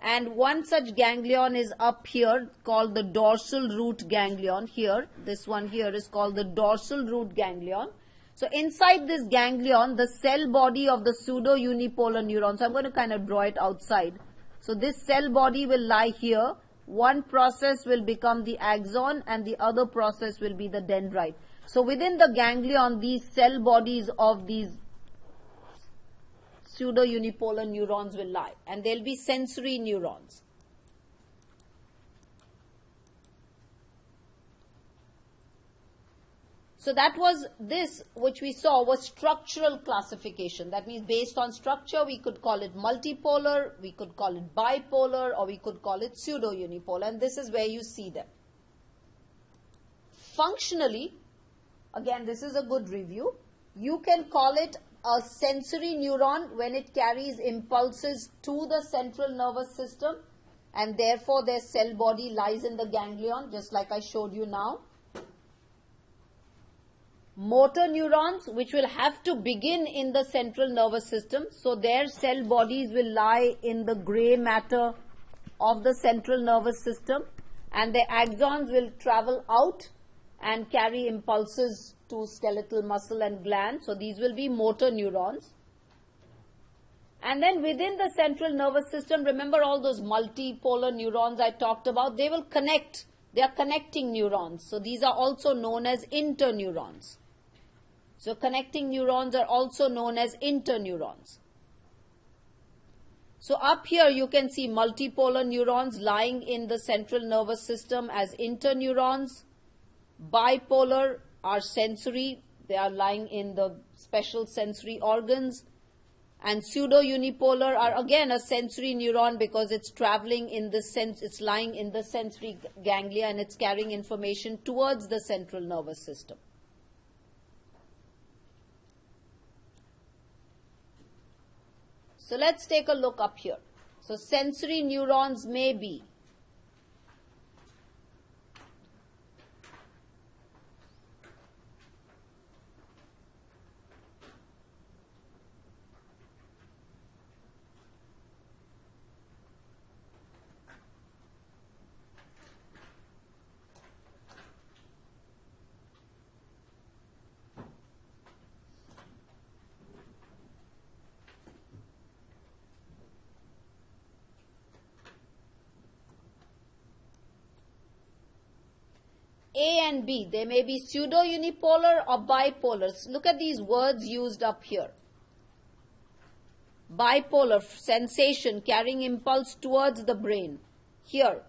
and one such ganglion is up here called the dorsal root ganglion. Here, this one here is called the dorsal root ganglion. So inside this ganglion, the cell body of the pseudo-unipolar neuron, so I'm going to kind of draw it outside. So this cell body will lie here. One process will become the axon and the other process will be the dendrite. So within the ganglion, these cell bodies of these pseudo-unipolar neurons will lie, and they'll be sensory neurons. So that was this, which we saw was structural classification. That means based on structure, we could call it multipolar, we could call it bipolar, or we could call it pseudo-unipolar, and this is where you see them. Functionally, again, this is a good review. You can call it a sensory neuron when it carries impulses to the central nervous system, and therefore their cell body lies in the ganglion, just like I showed you now. Motor neurons, which will have to begin in the central nervous system, so their cell bodies will lie in the gray matter of the central nervous system, and their axons will travel out and carry impulses to skeletal muscle and gland. So these will be motor neurons. And then within the central nervous system, remember all those multipolar neurons I talked about, they will connect. They are connecting neurons. So these are also known as interneurons. So connecting neurons are also known as interneurons. So up here you can see multipolar neurons lying in the central nervous system as interneurons. Bipolar are sensory, they are lying in the special sensory organs. And pseudo-unipolar are again a sensory neuron because it's traveling in the sense, it's lying in the sensory ganglia and it's carrying information towards the central nervous system. So let's take a look up here. So sensory neurons may be can be. They may be pseudo-unipolar or bipolar. Look at these words used up here. Bipolar, sensation, carrying impulse towards the brain. Here,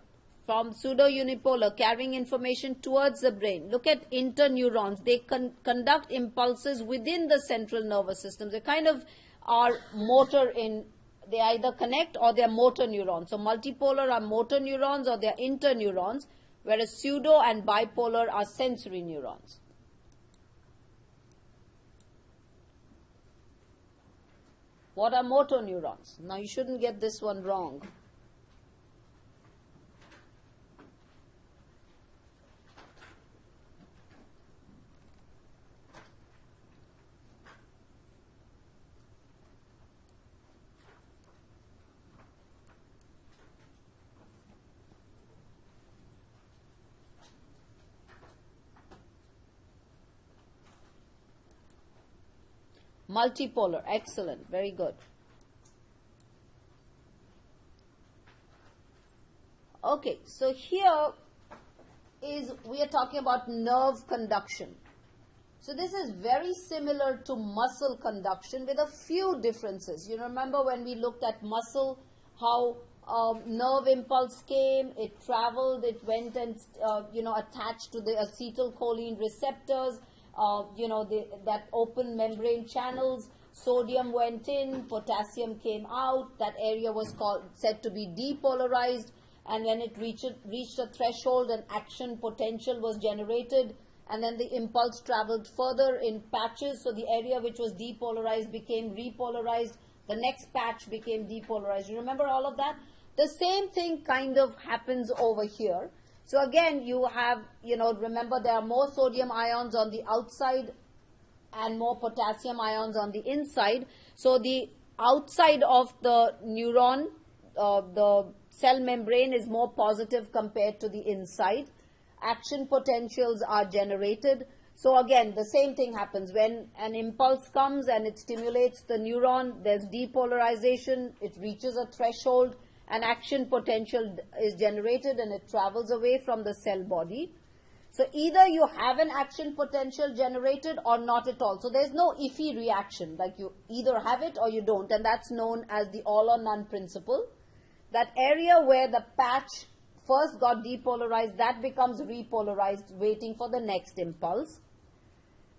from pseudo-unipolar, carrying information towards the brain. Look at interneurons. They conduct impulses within the central nervous system. They kind of are motor in, they either connect or they are motor neurons. So multipolar are motor neurons or they are interneurons, whereas pseudo and bipolar are sensory neurons. What are motor neurons? Now you shouldn't get this one wrong. Multipolar, excellent, very good. Okay, so here is, we are talking about nerve conduction. So this is very similar to muscle conduction with a few differences. You remember when we looked at muscle, how nerve impulse came, it traveled, it went and, attached to the acetylcholine receptors. That open membrane channels, sodium went in, potassium came out, that area was said to be depolarized, and when it reached a threshold, an action potential was generated, and then the impulse traveled further in patches, so the area which was depolarized became repolarized, the next patch became depolarized. You remember all of that? The same thing kind of happens over here. So again, you have, remember there are more sodium ions on the outside and more potassium ions on the inside. So the outside of the neuron, the cell membrane is more positive compared to the inside. Action potentials are generated. So again, the same thing happens. When an impulse comes and it stimulates the neuron, there's depolarization, it reaches a threshold, an action potential is generated and it travels away from the cell body. So either you have an action potential generated or not at all. So there's no iffy reaction, like you either have it or you don't, and that's known as the all or none principle. That area where the patch first got depolarized, that becomes repolarized, waiting for the next impulse.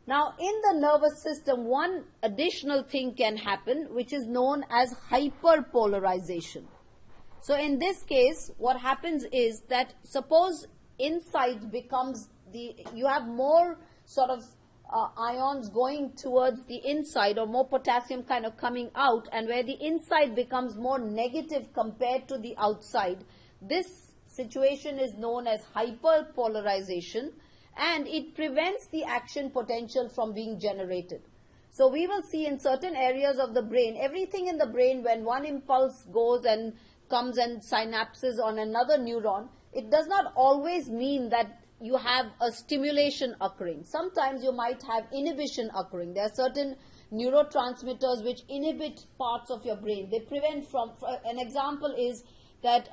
Now in the nervous system, one additional thing can happen, which is known as hyperpolarization. So in this case, what happens is that suppose inside becomes you have more sort of ions going towards the inside, or more potassium kind of coming out, and where the inside becomes more negative compared to the outside. This situation is known as hyperpolarization, and it prevents the action potential from being generated. So we will see in certain areas of the brain, everything in the brain, when one impulse goes and comes and synapses on another neuron, it does not always mean that you have a stimulation occurring. Sometimes you might have inhibition occurring. There are certain neurotransmitters which inhibit parts of your brain. They prevent from, an example is that,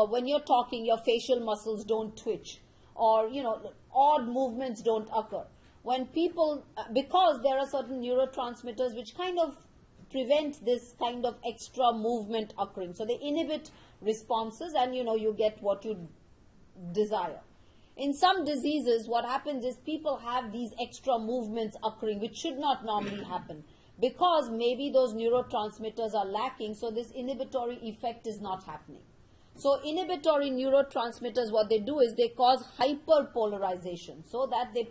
when you're talking, your facial muscles don't twitch, or, odd movements don't occur. When people, because there are certain neurotransmitters which kind of prevent this kind of extra movement occurring. So they inhibit responses, and you get what you desire. In some diseases, what happens is people have these extra movements occurring which should not normally happen, because maybe those neurotransmitters are lacking, so this inhibitory effect is not happening. So inhibitory neurotransmitters, what they do is they cause hyperpolarization, so that they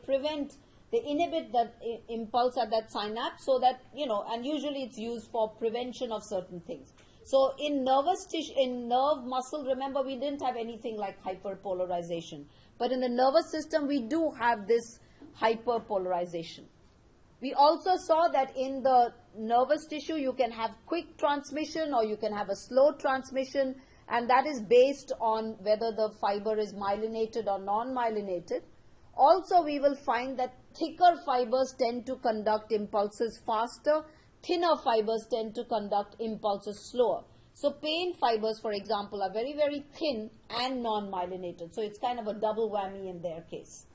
inhibit that impulse at that synapse, so that, and usually it's used for prevention of certain things. So in nervous tissue, in nerve muscle, remember we didn't have anything like hyperpolarization. But in the nervous system, we do have this hyperpolarization. We also saw that in the nervous tissue, you can have quick transmission or you can have a slow transmission, and that is based on whether the fiber is myelinated or non-myelinated. Also, we will find that thicker fibers tend to conduct impulses faster, thinner fibers tend to conduct impulses slower. So pain fibers, for example, are very, very thin and non-myelinated. So it's kind of a double whammy in their case.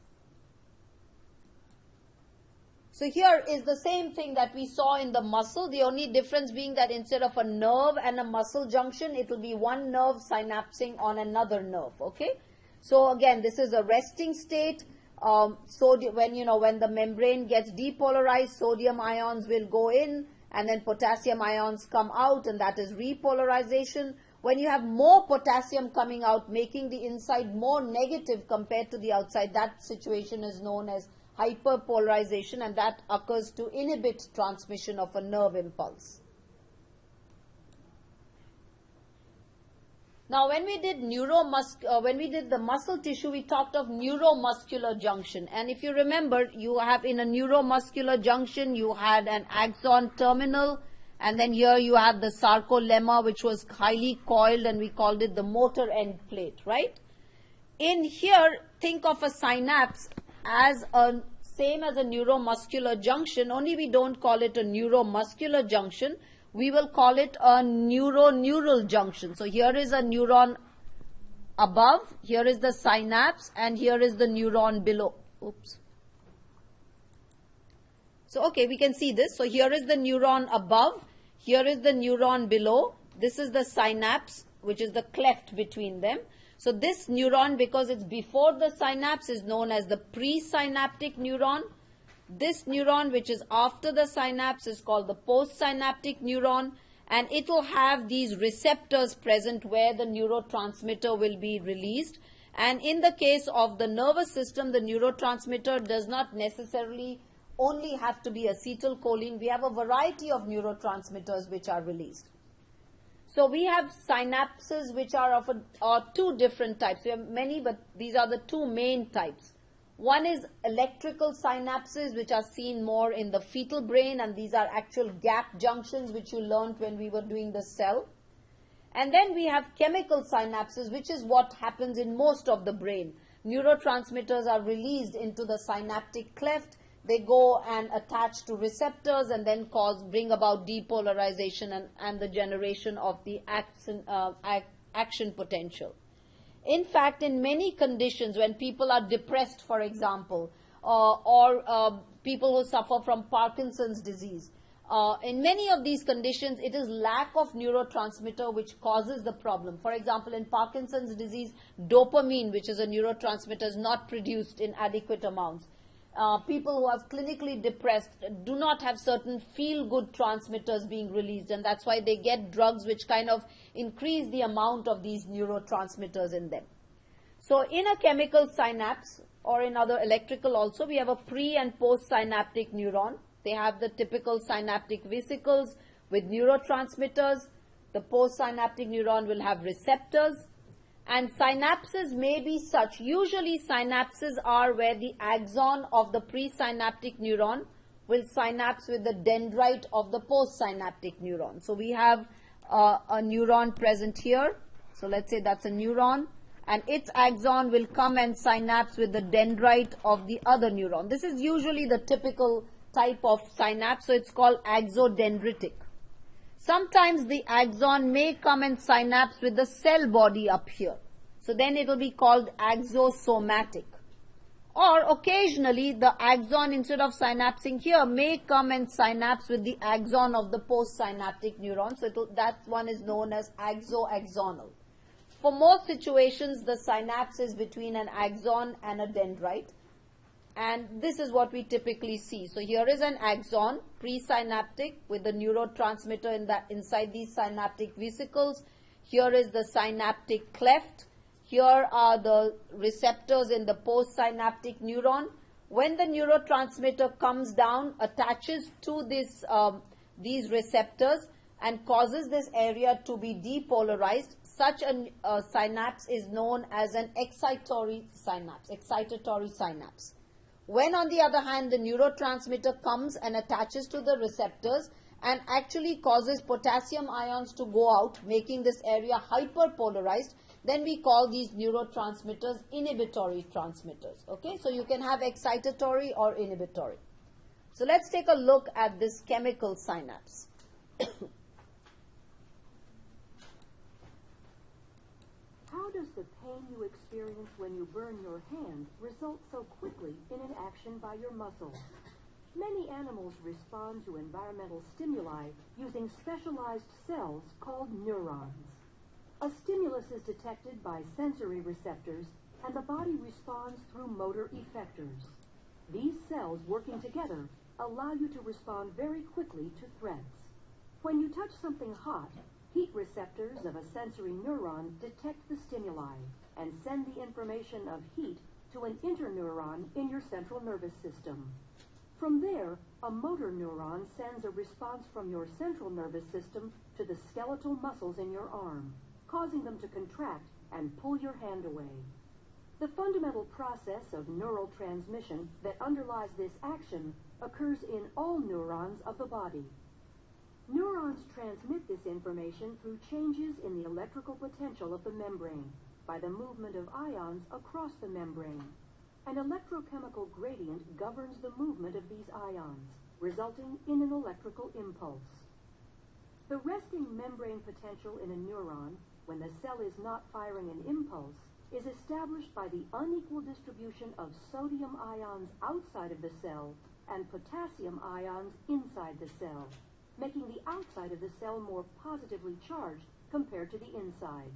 So here is the same thing that we saw in the muscle, the only difference being that instead of a nerve and a muscle junction, it will be one nerve synapsing on another nerve, okay? So again, this is a resting state. When the membrane gets depolarized, sodium ions will go in and then potassium ions come out, and that is repolarization. When you have more potassium coming out, making the inside more negative compared to the outside, that situation is known as hyperpolarization, and that occurs to inhibit transmission of a nerve impulse. Now, when we did the muscle tissue, we talked of neuromuscular junction. And if you remember, you have in a neuromuscular junction, you had an axon terminal, and then here you have the sarcolemma, which was highly coiled, and we called it the motor end plate, right? In here, think of a synapse as same as a neuromuscular junction, only we don't call it a neuromuscular junction. We will call it a neuroneural junction. So here is a neuron above, here is the synapse, and here is the neuron below. Oops. So okay, we can see this. So here is the neuron above, here is the neuron below. This is the synapse, which is the cleft between them. So this neuron, because it's before the synapse, is known as the presynaptic neuron. This neuron, which is after the synapse, is called the postsynaptic neuron, and it will have these receptors present where the neurotransmitter will be released. And in the case of the nervous system, the neurotransmitter does not necessarily only have to be acetylcholine. We have a variety of neurotransmitters which are released. So we have synapses which are of two different types. We have many, but these are the two main types. One is electrical synapses, which are seen more in the fetal brain, and these are actual gap junctions which you learned when we were doing the cell. And then we have chemical synapses, which is what happens in most of the brain. Neurotransmitters are released into the synaptic cleft. They go and attach to receptors and then bring about depolarization and the generation of the action potential. In fact, in many conditions, when people are depressed, for example, or people who suffer from Parkinson's disease, in many of these conditions, it is lack of neurotransmitter which causes the problem. For example, in Parkinson's disease, dopamine, which is a neurotransmitter, is not produced in adequate amounts. People who are clinically depressed do not have certain feel-good transmitters being released, and that's why they get drugs which kind of increase the amount of these neurotransmitters in them. So in a chemical synapse, or in other electrical also, we have a pre- and post-synaptic neuron. They have the typical synaptic vesicles with neurotransmitters. The post-synaptic neuron will have receptors. And synapses may be such. Usually synapses are where the axon of the presynaptic neuron will synapse with the dendrite of the postsynaptic neuron. So we have a neuron present here. So let's say that's a neuron. And its axon will come and synapse with the dendrite of the other neuron. This is usually the typical type of synapse. So it's called axodendritic. Sometimes the axon may come and synapse with the cell body up here. So then it will be called axosomatic. Or occasionally the axon, instead of synapsing here, may come and synapse with the axon of the postsynaptic neuron. So that one is known as axoaxonal. For most situations, the synapse is between an axon and a dendrite. And this is what we typically see. So here is an axon, presynaptic, with the neurotransmitter inside these synaptic vesicles. Here is the synaptic cleft. Here are the receptors in the postsynaptic neuron. When the neurotransmitter comes down, attaches to these receptors and causes this area to be depolarized, such a synapse is known as an excitatory synapse. When, on the other hand, the neurotransmitter comes and attaches to the receptors and actually causes potassium ions to go out, making this area hyperpolarized, then we call these neurotransmitters inhibitory transmitters. Okay, so you can have excitatory or inhibitory. So let's take a look at this chemical synapse. How does the pain you experience when you burn your hand result so quickly in an action by your muscles? Many animals respond to environmental stimuli using specialized cells called neurons. A stimulus is detected by sensory receptors, and the body responds through motor effectors. These cells working together allow you to respond very quickly to threats. When you touch something hot, heat receptors of a sensory neuron detect the stimuli and send the information of heat to an interneuron in your central nervous system. From there, a motor neuron sends a response from your central nervous system to the skeletal muscles in your arm, causing them to contract and pull your hand away. The fundamental process of neural transmission that underlies this action occurs in all neurons of the body. Neurons transmit this information through changes in the electrical potential of the membrane by the movement of ions across the membrane. An electrochemical gradient governs the movement of these ions, resulting in an electrical impulse. The resting membrane potential in a neuron, when the cell is not firing an impulse, is established by the unequal distribution of sodium ions outside of the cell and potassium ions inside the cell, making the outside of the cell more positively charged compared to the inside.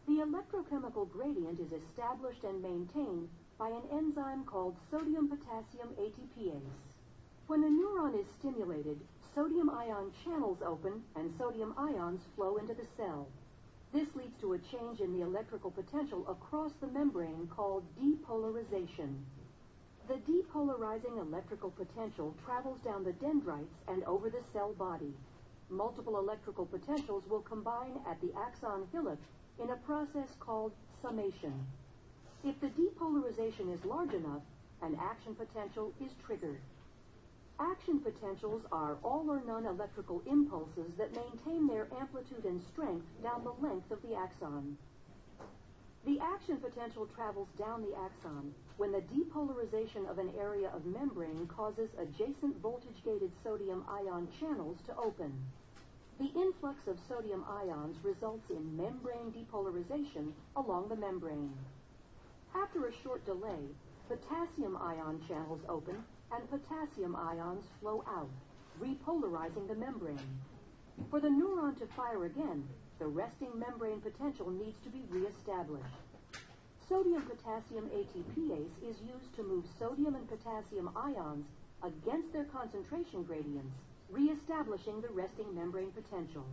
The electrochemical gradient is established and maintained by an enzyme called sodium-potassium ATPase. When a neuron is stimulated, sodium ion channels open and sodium ions flow into the cell. This leads to a change in the electrical potential across the membrane called depolarization. The depolarizing electrical potential travels down the dendrites and over the cell body. Multiple electrical potentials will combine at the axon hillock in a process called summation. If the depolarization is large enough, an action potential is triggered. Action potentials are all or none electrical impulses that maintain their amplitude and strength down the length of the axon. The action potential travels down the axon when the depolarization of an area of membrane causes adjacent voltage-gated sodium ion channels to open. The influx of sodium ions results in membrane depolarization along the membrane. After a short delay, potassium ion channels open and potassium ions flow out, repolarizing the membrane. For the neuron to fire again, the resting membrane potential needs to be reestablished. Sodium-potassium ATPase is used to move sodium and potassium ions against their concentration gradients, reestablishing the resting membrane potential.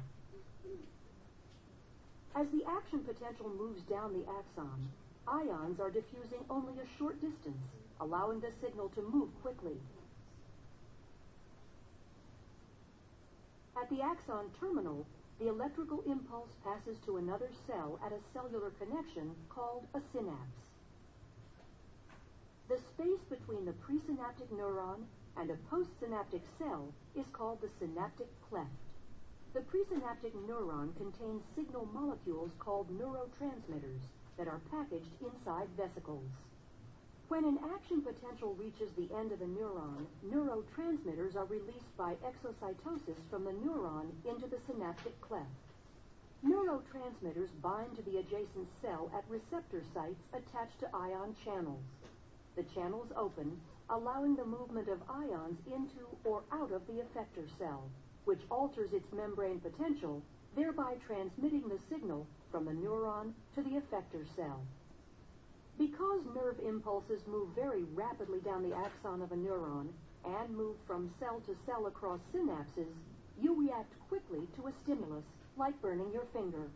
As the action potential moves down the axon, ions are diffusing only a short distance, allowing the signal to move quickly. At the axon terminal, the electrical impulse passes to another cell at a cellular connection called a synapse. The space between the presynaptic neuron and a postsynaptic cell is called the synaptic cleft. The presynaptic neuron contains signal molecules called neurotransmitters that are packaged inside vesicles. When an action potential reaches the end of a neuron, neurotransmitters are released by exocytosis from the neuron into the synaptic cleft. Neurotransmitters bind to the adjacent cell at receptor sites attached to ion channels. The channels open, allowing the movement of ions into or out of the effector cell, which alters its membrane potential, thereby transmitting the signal from the neuron to the effector cell. Because nerve impulses move very rapidly down the axon of a neuron and move from cell to cell across synapses, you react quickly to a stimulus, like burning your finger.